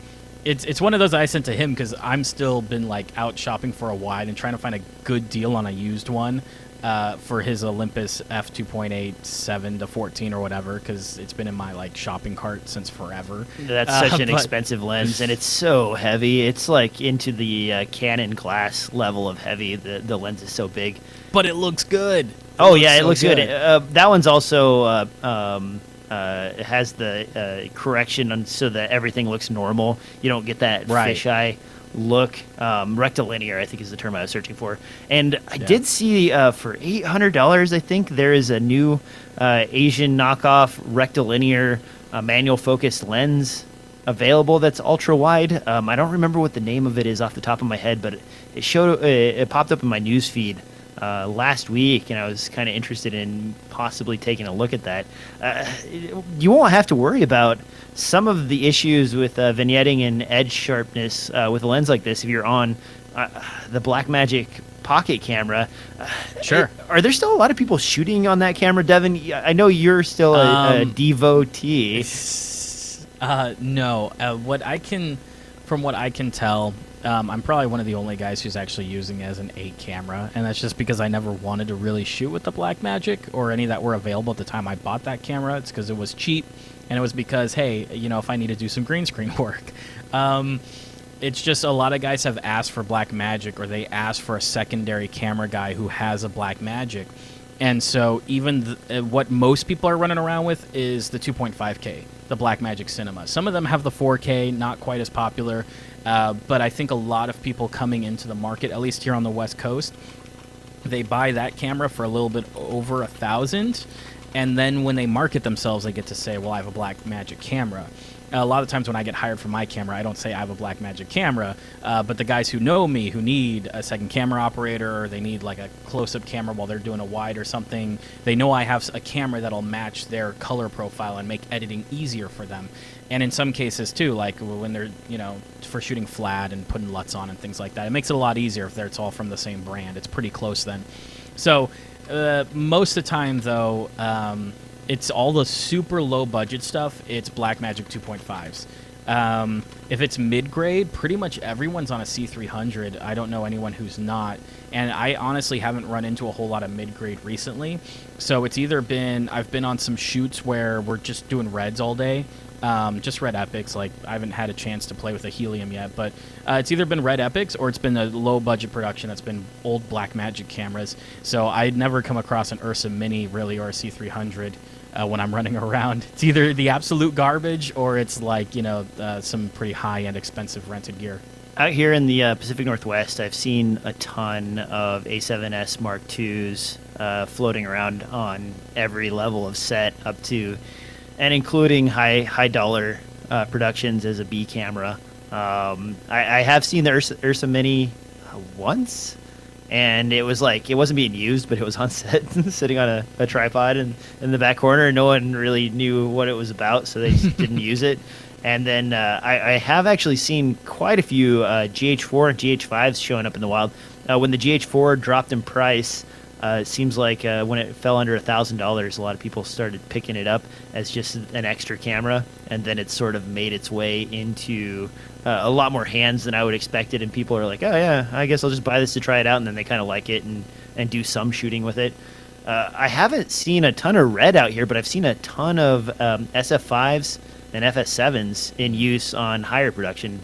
it's one of those I sent to him because I'm still been like out shopping for a wide and trying to find a good deal on a used one for his Olympus f2.8 7 to 14 or whatever, because it's been in my like shopping cart since forever.
That's such an expensive lens, and it's so heavy. It's like into the Canon glass level of heavy. The lens is so big,
but it looks good.
It looks good. That one's also it has the correction so that everything looks normal. You don't get that fisheye look, rectilinear, I think is the term I was searching for. And I did see for $800, I think there is a new Asian knockoff rectilinear manual focused lens available that's ultra wide. I don't remember what the name of it is off the top of my head, but it popped up in my news feed last week, and I was kind of interested in possibly taking a look at that. You won't have to worry about some of the issues with vignetting and edge sharpness with a lens like this if you're on the Blackmagic Pocket camera.
Sure.
Are there still a lot of people shooting on that camera, Devin? I know you're still a devotee.
No. From what I can tell, I'm probably one of the only guys who's actually using it as an 8 camera, and that's just because I never wanted to really shoot with the Blackmagic or any that were available at the time I bought that camera. It's because it was cheap, and it was because, hey, if I need to do some green screen work. It's just a lot of guys have asked for Blackmagic, or they ask for a secondary camera guy who has a Blackmagic. And so even what most people are running around with is the 2.5K, the Blackmagic Cinema. Some of them have the 4K, not quite as popular, but I think a lot of people coming into the market, at least here on the West Coast, they buy that camera for a little bit over $1,000, and then when they market themselves, they get to say, well, I have a Blackmagic camera. A lot of times when I get hired for my camera, I don't say I have a Blackmagic camera, but the guys who know me, who need a second camera operator, or they need like a close-up camera while they're doing a wide or something, they know I have a camera that'll match their color profile and make editing easier for them. And in some cases too, like when they're, for shooting flat and putting LUTs on and things like that, it makes it a lot easier if it's all from the same brand. It's pretty close then. So most of the time though, it's all the super low budget stuff. It's Blackmagic 2.5s. If it's mid-grade, pretty much everyone's on a C300. I don't know anyone who's not. And I honestly haven't run into a whole lot of mid-grade recently. So it's either been, I've been on some shoots where we're just doing reds all day. Just red epics. Like, I haven't had a chance to play with a helium yet, but it's either been red epics or it's been a low budget production that's been old Blackmagic cameras. So I'd never come across an Ursa Mini really, or a C300 when I'm running around. It's either the absolute garbage or it's like, some pretty high-end expensive rented gear.
Out here in the Pacific Northwest, I've seen a ton of A7S Mark IIs floating around on every level of set up to and including high dollar productions as a B camera. I have seen the Ursa Mini once, and it was like, it wasn't being used, but it was on set, sitting on a tripod in the back corner, and no one really knew what it was about, so they just didn't use it. And then I have actually seen quite a few GH4 and GH5s showing up in the wild. When the GH4 dropped in price, it seems like when it fell under $1,000, a lot of people started picking it up as just an extra camera, and then it sort of made its way into a lot more hands than I would expect it, and people are like, oh yeah, I guess I'll just buy this to try it out, and then they kind of like it and do some shooting with it. I haven't seen a ton of red out here, but I've seen a ton of SF5s and FS7s in use on higher production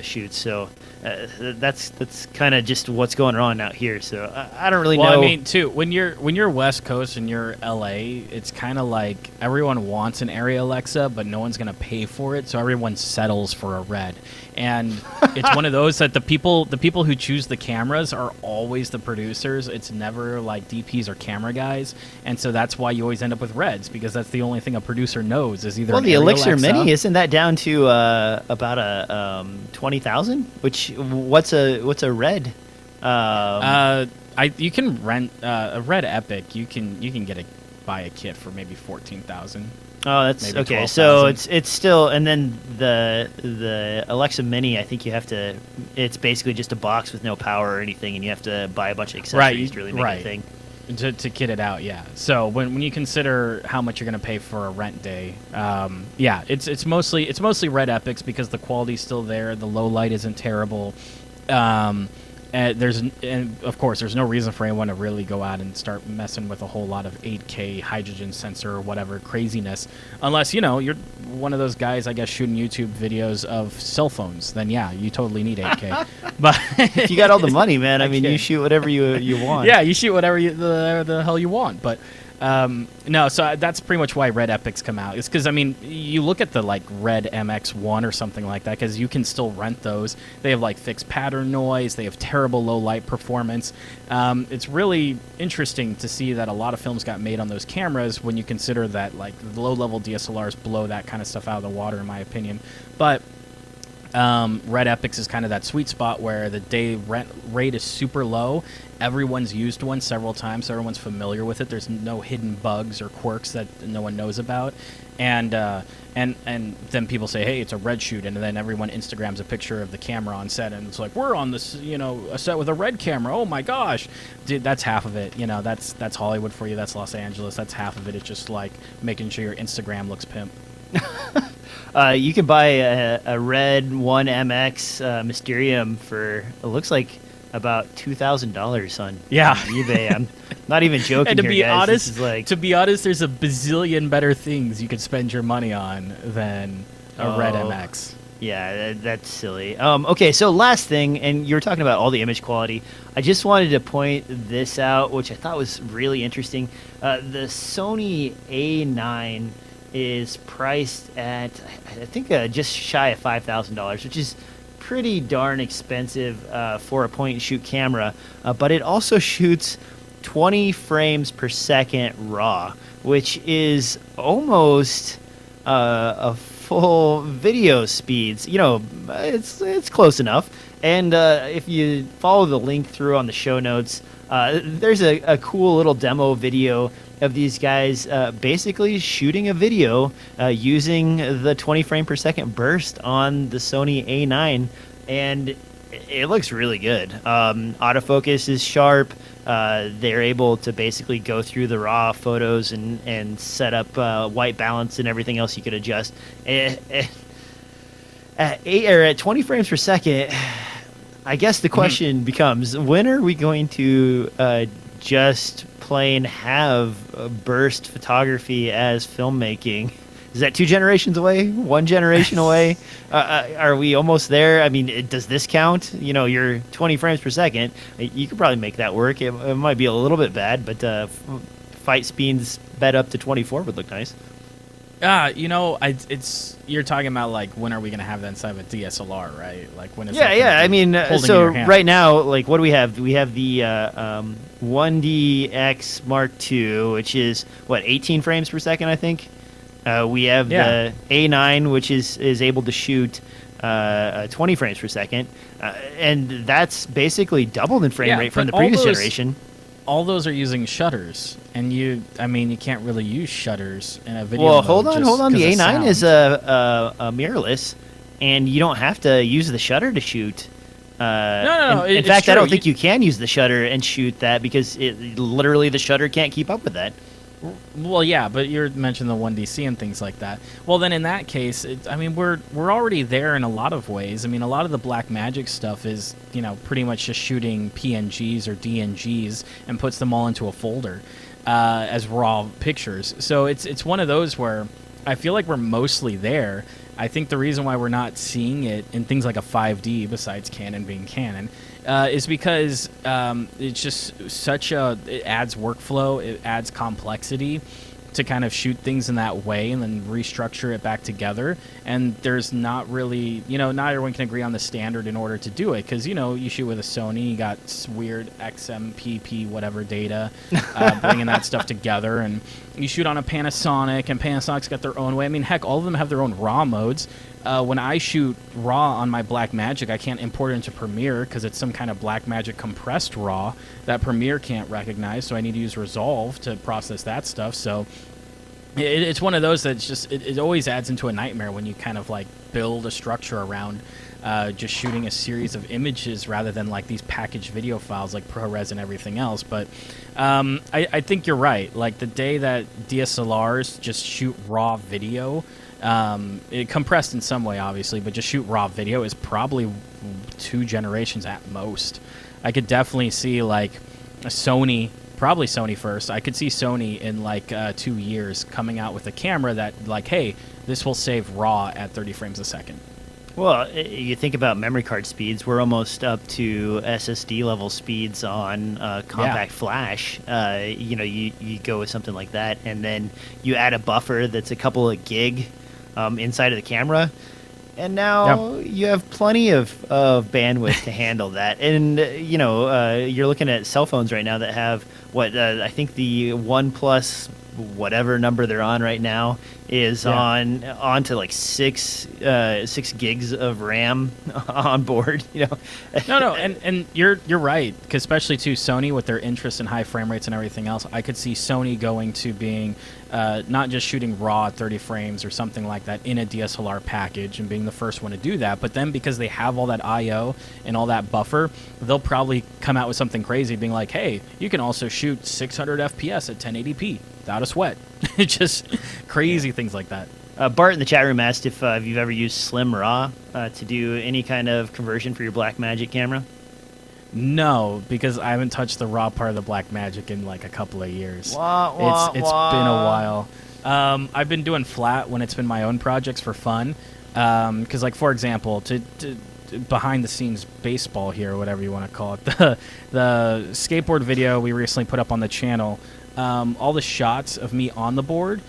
shoots. So that's kind of just what's going on out here. So I don't really know.
Well, I mean, too, when you're West Coast and you're LA, it's kind of like everyone wants an Area Alexa, but no one's gonna pay for it, so everyone settles for a red. And it's one of those that the people who choose the cameras are always the producers. It's never like DPs or camera guys, and so that's why you always end up with reds, because that's the only thing a producer knows is either.
Well, the Elixir Alexa Mini, isn't that down to about a 20,000? What's a red?
You can rent a red Epic. You can buy a kit for maybe 14,000.
Oh, that's
maybe
okay.
12,000.
So it's still, and then the Alexa Mini, I think you have to. It's basically just a box with no power or anything, and you have to buy a bunch of accessories to really make it a thing.
To kit it out, yeah. So when you consider how much you're going to pay for a rent day, yeah, it's mostly red Epics because the quality's still there. The low light isn't terrible. And of course, there's no reason for anyone to really go out and start messing with a whole lot of 8K hydrogen sensor or whatever craziness, unless you're one of those guys, I guess, shooting YouTube videos of cell phones. Then yeah, you totally need 8K. But
if you got all the money, man, I mean, you shoot whatever you want.
Yeah, you shoot whatever the hell you want. But No, so that's pretty much why Red Epics come out. It's because, I mean, you look at the, like, Red MX1 or something like that, because you can still rent those. They have, like, fixed pattern noise. They have terrible low light performance. It's really interesting to see that a lot of films got made on those cameras when you consider that, like, the low-level DSLRs blow that kind of stuff out of the water, in my opinion. But Red Epics is kind of that sweet spot where the day rent rate is super low. Everyone's used one several times, so everyone's familiar with it. There's no hidden bugs or quirks that no one knows about, and then people say, hey, it's a red shoot, and then everyone Instagrams a picture of the camera on set, and it's like, we're on this, you know, a set with a red camera. Oh my gosh, dude, that's half of it. You know, that's Hollywood for you. That's Los Angeles. That's half of it. It's just like making sure your Instagram looks pimp.
You can buy a red 1MX Mysterium for, it looks like, about $2,000 on eBay. I'm not even joking.
And to
here,
be
guys.
honest,
Like,
there's a bazillion better things you could spend your money on than a red MX.
Yeah, that's silly. Okay, so last thing, and you were talking about all the image quality. I just wanted to point this out, which I thought was really interesting. The Sony A9 is priced at, I think, just shy of $5,000, which is pretty darn expensive for a point-and-shoot camera. But it also shoots 20 frames per second RAW, which is almost a full video speeds. You know, it's close enough. And if you follow the link through on the show notes, there's a cool little demo video of these guys basically shooting a video using the 20 frame per second burst on the Sony A9, and it looks really good. Autofocus is sharp. They're able to basically go through the raw photos and set up white balance and everything else you could adjust. At 20 frames per second, I guess the question becomes, when are we going to just plain have burst photography as filmmaking? Is that 2 generations away? 1 generation away? Are we almost there? I mean, does this count? You know, you're 20 frames per second. You could probably make that work. It might be a little bit bad, but fight speeds sped up to 24 would look nice.
You know, you're talking about, like, when are we going to have that inside of a DSLR, right? Like, when is
yeah. I mean, so right now, like, what do we have? We have the 1DX Mark II, which is, 18 frames per second, I think? We have the A9, which is able to shoot 20 frames per second, and that's basically doubled in frame rate from the previous generation.
All those are using shutters, and you can't really use shutters in a video.
Well,
mode
hold on. The A9 is a mirrorless, and you don't have to use the shutter to shoot.
No.
In fact, I don't think you can use the shutter and shoot that because literally the shutter can't keep up with that.
Well, yeah, but you're mentioning the 1DC and things like that. Well, then in that case, we're already there in a lot of ways. I mean, a lot of the Blackmagic stuff is, you know, pretty much just shooting PNGs or DNGs and puts them all into a folder as raw pictures. So it's one of those where I feel like we're mostly there. I think the reason why we're not seeing it in things like a 5D, besides Canon being Canon, is because it's just it adds workflow, it adds complexity to kind of shoot things in that way and then restructure it back together. And there's not really, not everyone can agree on the standard in order to do it, because, you shoot with a Sony, you got weird XMPP whatever data, bringing that stuff together, and you shoot on a Panasonic, and Panasonic's got their own way. I mean, heck, all of them have their own RAW modes. When I shoot RAW on my Blackmagic, I can't import it into Premiere because it's some kind of Blackmagic compressed RAW that Premiere can't recognize, so I need to use Resolve to process that stuff. So it's one of those that's just, it always adds into a nightmare when you kind of like build a structure around just shooting a series of images rather than like these packaged video files like ProRes and everything else. But I think you're right. Like, the day that DSLRs just shoot raw video, it compressed in some way, obviously, but just shoot raw video is probably 2 generations at most. I could definitely see, like, a Sony, probably Sony first. I could see Sony in, like, 2 years coming out with a camera that, like, hey, this will save raw at 30 frames a second.
Well, you think about memory card speeds, we're almost up to SSD level speeds on compact flash. You go with something like that, and then you add a buffer that's a couple of gig inside of the camera, and now you have plenty of bandwidth to handle that. And, you're looking at cell phones right now that have I think the OnePlus, whatever number they're on right now, is on to like 6 gigs of RAM on board.
No, and you're right, because especially too Sony with their interest in high frame rates and everything else, I could see Sony going to being not just shooting raw 30 frames or something like that in a DSLR package and being the first one to do that, but then because they have all that I/O and all that buffer, they'll probably come out with something crazy, being like, hey, you can also shoot 600 FPS at 1080p without a sweat. Just crazy things like that.
Bart in the chat room asked if you've ever used Slim RAW to do any kind of conversion for your Blackmagic camera.
No, because I haven't touched the raw part of the Blackmagic in like a couple of years. It's been a while. I've been doing flat when it's been my own projects for fun. Because, like, for example, to behind the scenes baseball here, or whatever you want to call it, the skateboard video we recently put up on the channel. All the shots of me on the board,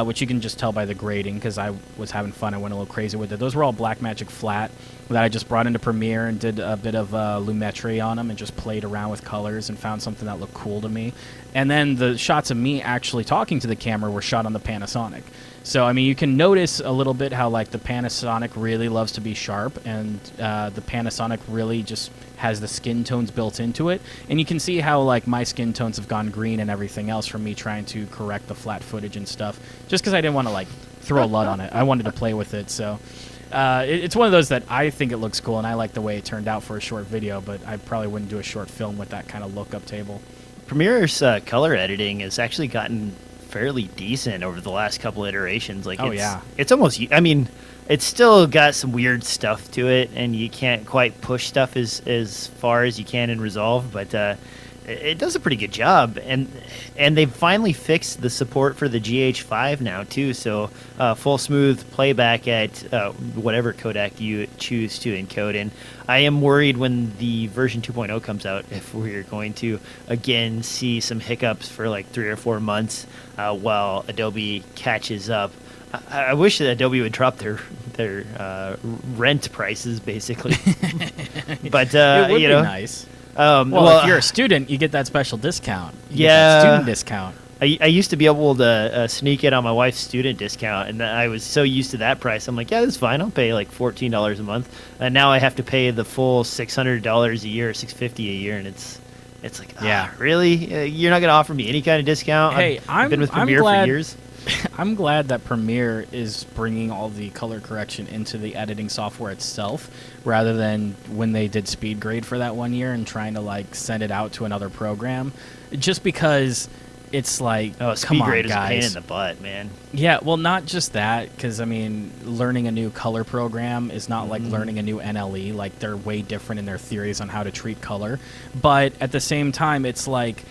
which you can just tell by the grading because I was having fun. I went a little crazy with it. Those were all Blackmagic flat that I just brought into Premiere and did a bit of lumetri on them and just played around with colors and found something that looked cool to me. And then the shots of me actually talking to the camera were shot on the Panasonic. So, I mean, you can notice a little bit how, like, the Panasonic really loves to be sharp, and the Panasonic really just has the skin tones built into it. And you can see how, like, my skin tones have gone green and everything else from me trying to correct the flat footage and stuff, just because I didn't want to, like, throw a LUT on it. I wanted to play with it, so... it's one of those that I think it looks cool, and I like the way it turned out for a short video, but I probably wouldn't do a short film with that kind of lookup table. Premiere's
color editing has actually gotten fairly decent over the last couple iterations. Like, it's almost, I mean, it's still got some weird stuff to it, and you can't quite push stuff as far as you can in Resolve, but it does a pretty good job. And they've finally fixed the support for the GH5 now too, so full smooth playback at whatever codec you choose to encode in. I am worried when the version 2.0 comes out if we're going to again see some hiccups for like 3 or 4 months while Adobe catches up. I wish that Adobe would drop their rent prices, basically. But
it would
be
nice. Well, if you're a student, you get that special discount. You get that student discount.
I used to be able to sneak it on my wife's student discount, and I was so used to that price. I'm like, yeah, that's fine. I'll pay like $14 a month. And now I have to pay the full $600 a year, $650 a year, and it's like, really? You're not going to offer me any kind of discount?
Hey,
I've been with Premiere for years.
I'm glad that Premiere is bringing all the color correction into the editing software itself, rather than when they did speed grade for that 1 year and trying to like send it out to another program. Just because it's like,
speed grade is a pain in the butt, man.
Yeah, well, not just that, because I mean, learning a new color program is not like learning a new NLE. Like, they're way different in their theories on how to treat color, but at the same time, it's like.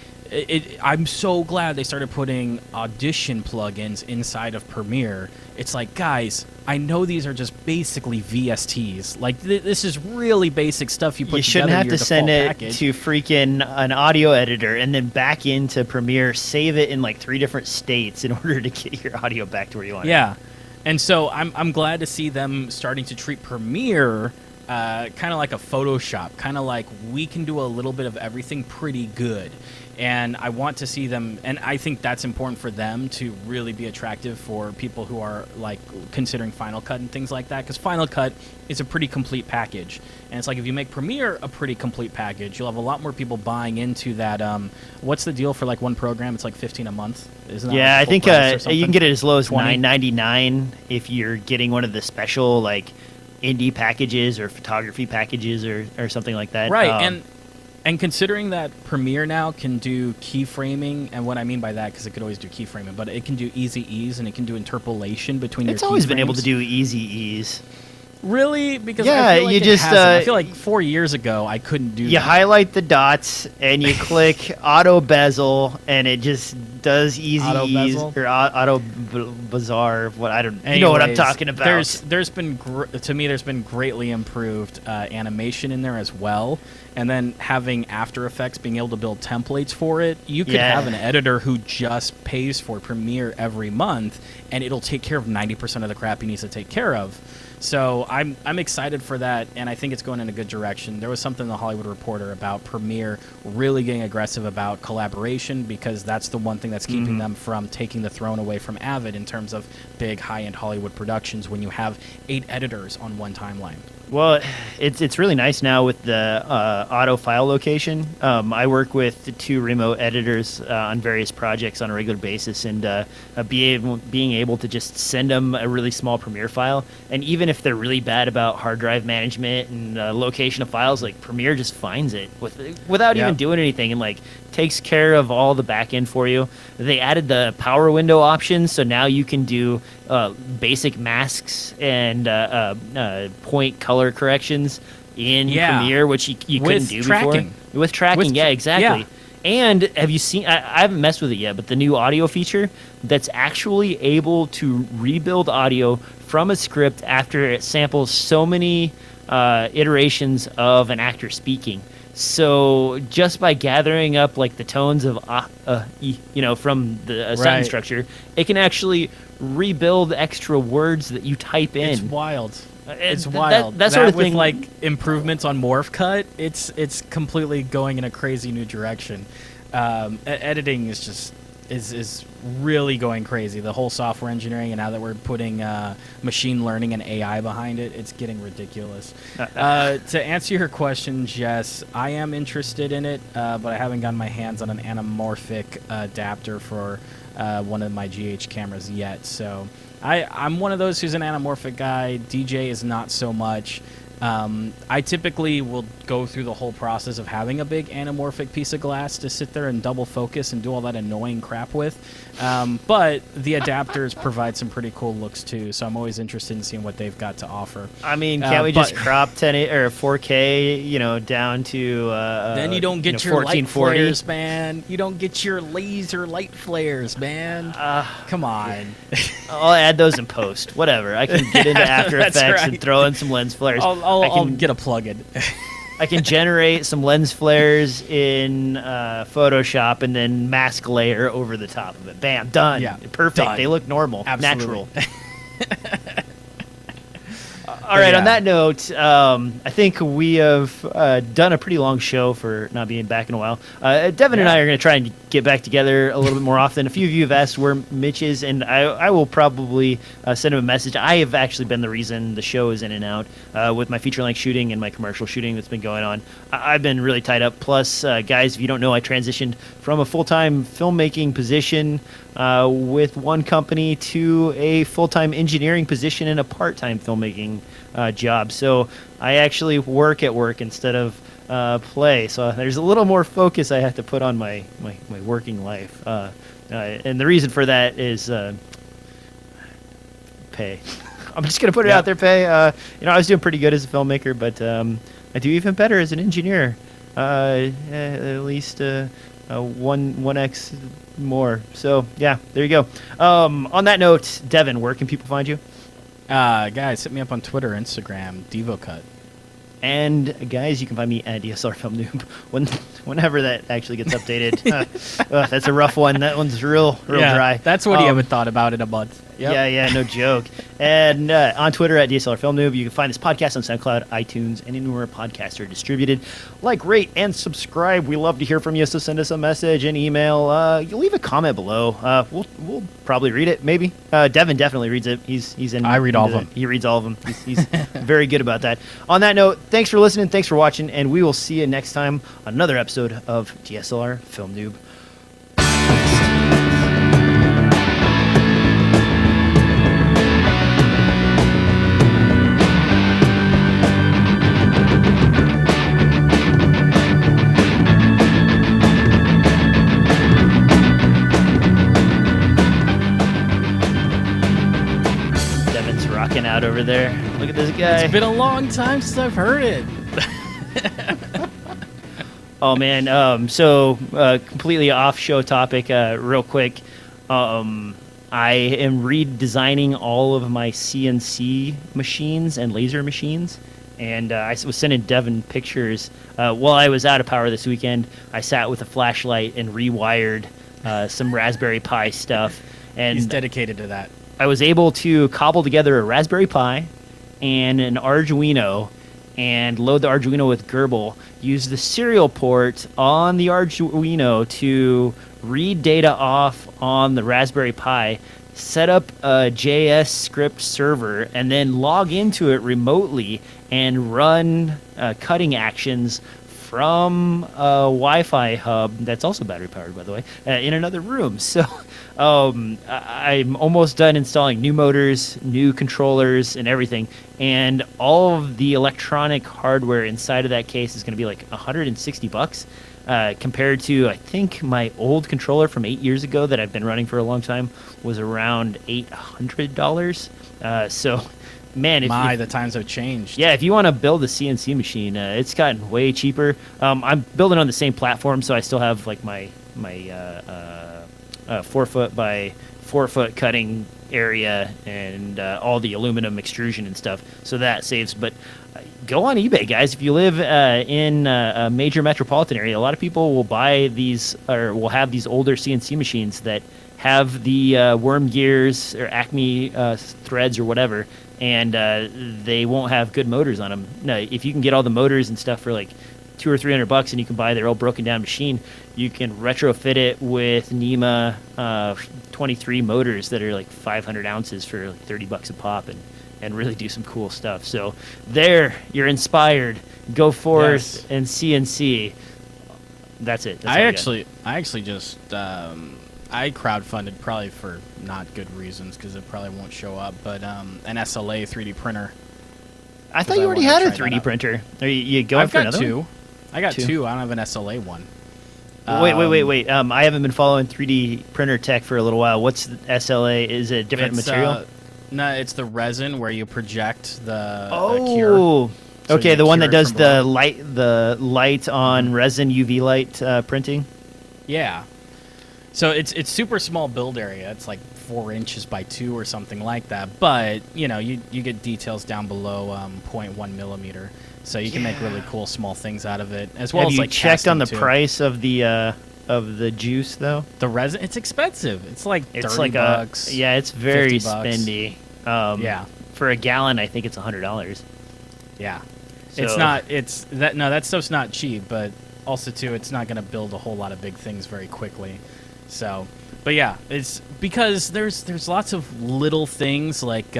I'm so glad they started putting Audition plugins inside of Premiere. It's like, guys, I know these are just basically VSTs. Like, this is really basic stuff you put together.
You shouldn't have to send it
package.
to freaking an audio editor and then back into Premiere, save it in like 3 different states in order to get your audio back to where you want it.
Yeah, and so I'm glad to see them starting to treat Premiere kind of like a Photoshop, kind of like we can do a little bit of everything pretty good. And I want to see them, and I think that's important for them to really be attractive for people who are like considering Final Cut and things like that, because Final Cut is a pretty complete package. And it's like, if you make Premiere a pretty complete package, you'll have a lot more people buying into that. What's the deal for like one program? It's like $15 a month, isn't that?
Yeah, I think you can get it as low as $9.99 if you're getting one of the special like indie packages or photography packages or something like that.
Right, and considering that Premiere now can do keyframing, and what I mean by that, because it could always do keyframing, but it can do easy ease and it can do interpolation between your keyframes.
It's always been able to do easy ease.
Really? Because
Yeah,
I feel like
you just,
I feel like 4 years ago I couldn't do
You
that.
highlight the dots and you click auto bezel, and it just does easy
Auto
ease
bezel?
or auto bazaar. What I don't, you know what I'm
Anyways,
talking about.
There's been to me there's been greatly improved animation in there as well, and then having After Effects being able to build templates for it. You could
Yeah.
have an editor who just pays for Premiere every month, and it'll take care of 90% of the crap he needs to take care of. So I'm excited for that, and I think it's going in a good direction. There was something in the Hollywood Reporter about Premiere really getting aggressive about collaboration, because that's the one thing that's keeping them from taking the throne away from Avid in terms of big high-end Hollywood productions when you have 8 editors on one timeline.
Well, it's really nice now with the auto file location. I work with the 2 remote editors on various projects on a regular basis, and being able to just send them a really small Premiere file, and even if they're really bad about hard drive management and location of files, like Premiere just finds it without even doing anything, and like takes care of all the back end for you. They added the power window option, so now you can do basic masks and point color corrections in Premiere, which you couldn't do
tracking.
before. With tracking, yeah, exactly.
yeah.
And have you seen, I haven't messed with it yet, but the new audio feature that's actually able to rebuild audio from a script after it samples so many iterations of an actor speaking. So just by gathering up like the tones of from the sentence structure, it can actually rebuild extra words that you type in.
It's wild. It's
That-
wild.
that sort of
with
thing-
like improvements on Morph Cut, it's completely going in a crazy new direction. Editing is just is really going crazy. The whole software engineering, and now that we're putting machine learning and AI behind it, it's getting ridiculous. To answer your question, Jess, I am interested in it, but I haven't gotten my hands on an anamorphic adapter for one of my GH cameras yet. So I'm one of those who's an anamorphic guy. DJ is not so much. I typically will go through the whole process of having a big anamorphic piece of glass to sit there and double focus and do all that annoying crap with. But the adapters provide some pretty cool looks too, so I'm always interested in seeing what they've got to offer.
I mean, can't we just crop 10 or 4K, down to
then you don't get your light
1440?
flares, man. You don't get your laser light flares, man. Come on.
I'll add those in post. Whatever. I can get into After
That's
Effects and
right.
throw in some lens flares.
I'll get a plug-in.
I can generate some lens flares in Photoshop and then mask layer over the top of it. Bam, done.
Yeah,
Perfect.
done.
They look normal,
Absolutely.
natural. All right.
yeah.
On that note, I think we have done a pretty long show for not being back in a while. Devin and I are going to try and get back together a little bit more often. A few of you have asked where Mitch is, and I will probably send him a message. I have actually been the reason the show is in and out with my feature-length shooting and my commercial shooting that's been going on. I've been really tied up. Plus, guys, if you don't know, I transitioned from a full-time filmmaking position with one company to a full-time engineering position and a part-time filmmaking job. So I actually work at work instead of play. So there's a little more focus I have to put on my working life. And the reason for that is pay. I'm just going to put it out there, pay. I was doing pretty good as a filmmaker, but I do even better as an engineer. At least 1x more. So, yeah, there you go. On that note, Devin, where can people find you?
Guys, hit me up on Twitter, Instagram, DevoCut.
And guys, you can find me at DSLR FILM NOOB whenever that actually gets updated. That's a rough one. That one's real dry.
That's what you haven't thought about in a month. Yep.
Yeah, no joke. And on Twitter at DSLR FILM NOOB. You can find this podcast on SoundCloud, iTunes, and anywhere podcasts are distributed. Like, rate, and subscribe. We love to hear from you, so send us a message, an email. You leave a comment below. We'll probably read it, maybe. Devin definitely reads it. He's in.
I read all of them.
He reads all of them. He's very good about that. On that note, thanks for listening. Thanks for watching, and we will see you next time on another episode of DSLR FILM NOOB. Devin's rocking out over there. Look at this guy.
It's been a long time since I've heard it.
Oh man, so completely off show topic, real quick. I am redesigning all of my CNC machines and laser machines, and I was sending Devin pictures. While I was out of power this weekend, I sat with a flashlight and rewired some Raspberry Pi stuff. And
He's dedicated to that.
I was able to cobble together a Raspberry Pi and an Arduino and load the Arduino with Gerbil, use the serial port on the Arduino to read data off on the Raspberry Pi, set up a JS script server, and then log into it remotely and run cutting actions from a Wi-Fi hub that's also battery powered, by the way, in another room. So I'm almost done installing new motors, new controllers, and everything. And all of the electronic hardware inside of that case is going to be like $160 compared to, I think, my old controller from 8 years ago that I've been running for a long time was around $800. So, man, if
the times have changed.
Yeah, if you want to build a CNC machine, it's gotten way cheaper. I'm building on the same platform, so I still have like my 4 foot by 4 foot cutting area and all the aluminum extrusion and stuff. So that saves. But go on eBay, guys. If you live in a major metropolitan area, a lot of people will buy these or will have these older CNC machines that have the worm gears or Acme threads or whatever, and they won't have good motors on them. No, if you can get all the motors and stuff for like $200 or $300 and you can buy their old broken down machine, you can retrofit it with NEMA 23 motors that are like 500 ounces for like $30 a pop and really do some cool stuff. So there, you're inspired. Go forth and CNC. That's it. That's
I actually just I crowdfunded, probably for not good reasons because it probably won't show up, but an SLA 3D printer.
I thought you already had a 3D printer. Are you going for another one?
I got two. I don't have an SLA one.
Wait. I haven't been following 3D printer tech for a little while. What's the SLA? Is it a different material?
No, it's the resin where you project the
cure.
So
okay, the one that does the light on resin UV light printing.
Yeah. So it's super small build area. It's like 4 inches by 2 or something like that. But you know, you get details down below 0.1 millimeter, so you can make really cool small things out of it. As well as like
checked on the
too.
Price of the juice though?
The resin, it's expensive. It's like $30.
Yeah, it's very
$50.
spendy.
Yeah.
For a gallon, I think it's $100.
Yeah.
So,
it's not. It's that. No, that stuff's not cheap. But also too, it's not going to build a whole lot of big things very quickly. So, but yeah, it's because there's lots of little things like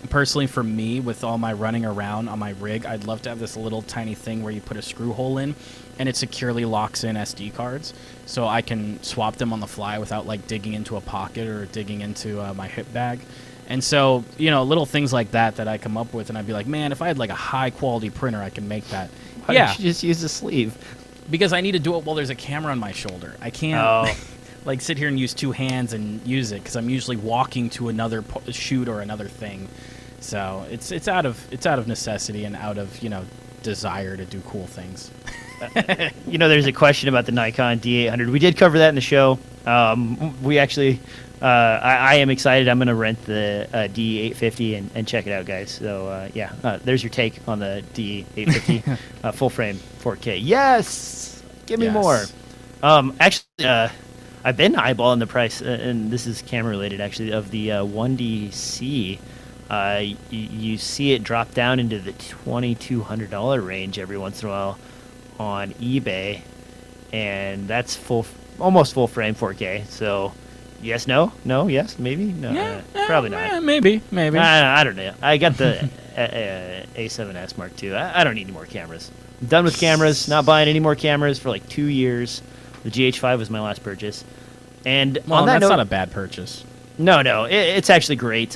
personally for me with all my running around on my rig, I'd love to have this little tiny thing where you put a screw hole in and it securely locks in SD cards, so I can swap them on the fly without like digging into a pocket or digging into my hip bag. And so, you know, little things like that I come up with, and I'd be like, man, if I had like a high quality printer, I can make that.
Why don't you just use a sleeve?
Because I need to do it while there's a camera on my shoulder. I can't like sit here and use 2 hands and use it because I'm usually walking to another shoot or another thing. So it's out of necessity and out of, you know, desire to do cool things.
You know, there's a question about the Nikon D800. We did cover that in the show. We actually, I am excited. I'm going to rent the D850 and check it out, guys. So, there's your take on the D850 full frame 4K. Yes! Give me more. Actually, I've been eyeballing the price, and this is camera related, actually, of the 1DC. You see it drop down into the $2,200 range every once in a while on eBay, and that's almost full frame 4K. So, yes, no, yes, maybe, no, probably not.
Maybe.
I don't know. I got the A7S Mark II. I don't need any more cameras. I'm done with cameras. Not buying any more cameras for like 2 years. The GH5 was my last purchase, and on that
that's
note,
not a bad purchase. No,
it's actually great.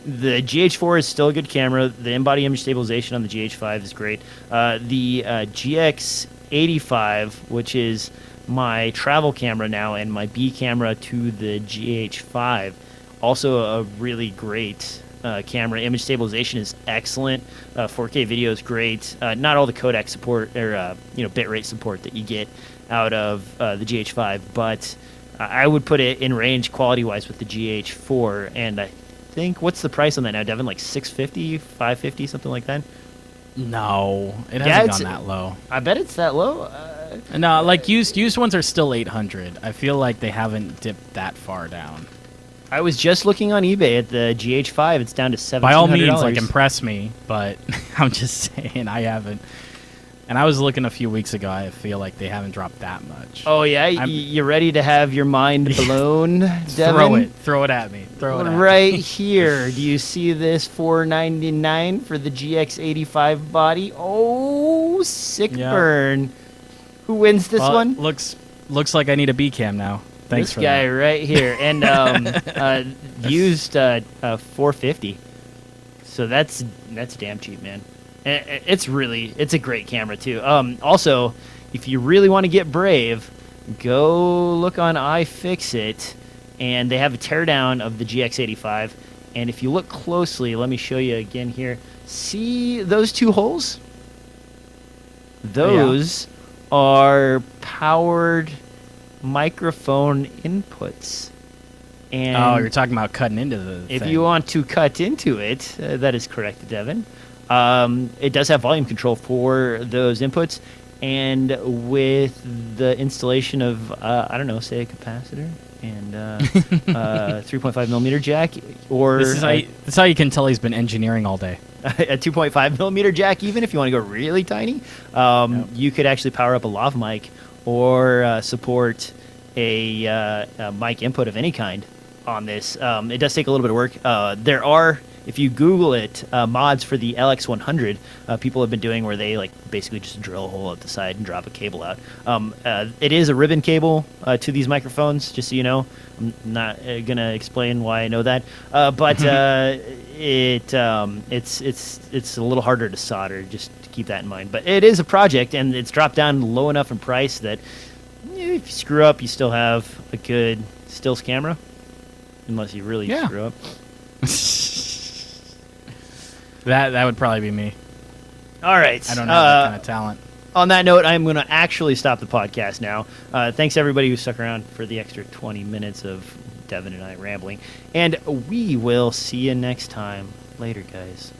The GH4 is still a good camera. The in-body image stabilization on the GH5 is great. The GX85, which is my travel camera now and my B camera to the GH5, also a really great camera. Image stabilization is excellent. 4K video is great. Not all the codec support or bitrate support that you get out of the GH5, but I would put it in range quality-wise with the GH4. And I think, what's the price on that now, Devin? Like $650, $550, something like that?
No, it hasn't gone that low.
I bet it's that low.
No, like used ones are still 800. I feel like they haven't dipped that far down.
I was just looking on eBay at the GH5. It's down to $1,700.
By all means, like, impress me, but I'm just saying I haven't. And I was looking a few weeks ago. I feel like they haven't dropped that much.
Oh yeah, you ready to have your mind blown, Devin?
Throw it at me. Throw it at
right
me.
here. Do you see this $499 for the GX85 body? Oh, sick burn. Who wins this one?
Looks like I need a B cam now. Thanks
this
for
guy
that.
right here, and used $450. So that's damn cheap, man. It's a great camera too. Also, if you really want to get brave, go look on iFixit, and they have a teardown of the GX85. And if you look closely, let me show you again here. See those two holes? Those are powered microphone inputs. And
you're talking about cutting into the
if
thing.
you want to cut into it, that is correct, Devin. It does have volume control for those inputs, and with the installation of, say a capacitor and 3.5 millimeter jack, or
this is how you can tell he's been engineering all day.
A 2.5 millimeter jack, even if you want to go really tiny, you could actually power up a lav mic or support a mic input of any kind on this. It does take a little bit of work. There are, if you Google it, mods for the LX100 people have been doing where they basically just drill a hole at the side and drop a cable out. It is a ribbon cable to these microphones, just so you know. I'm not going to explain why I know that, but it's a little harder to solder, just to keep that in mind. But it is a project, and it's dropped down low enough in price that if you screw up, you still have a good stills camera, unless you really screw up.
That would probably be me.
All right.
I don't have that kind of talent.
On that note, I'm going to actually stop the podcast now. Thanks, everybody who stuck around for the extra 20 minutes of Devin and I rambling. And we will see you next time. Later, guys.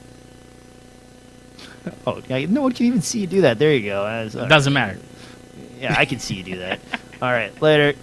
Oh, no one can even see you do that. There you go.
It doesn't matter.
Yeah, I can see you do that. All right. Later.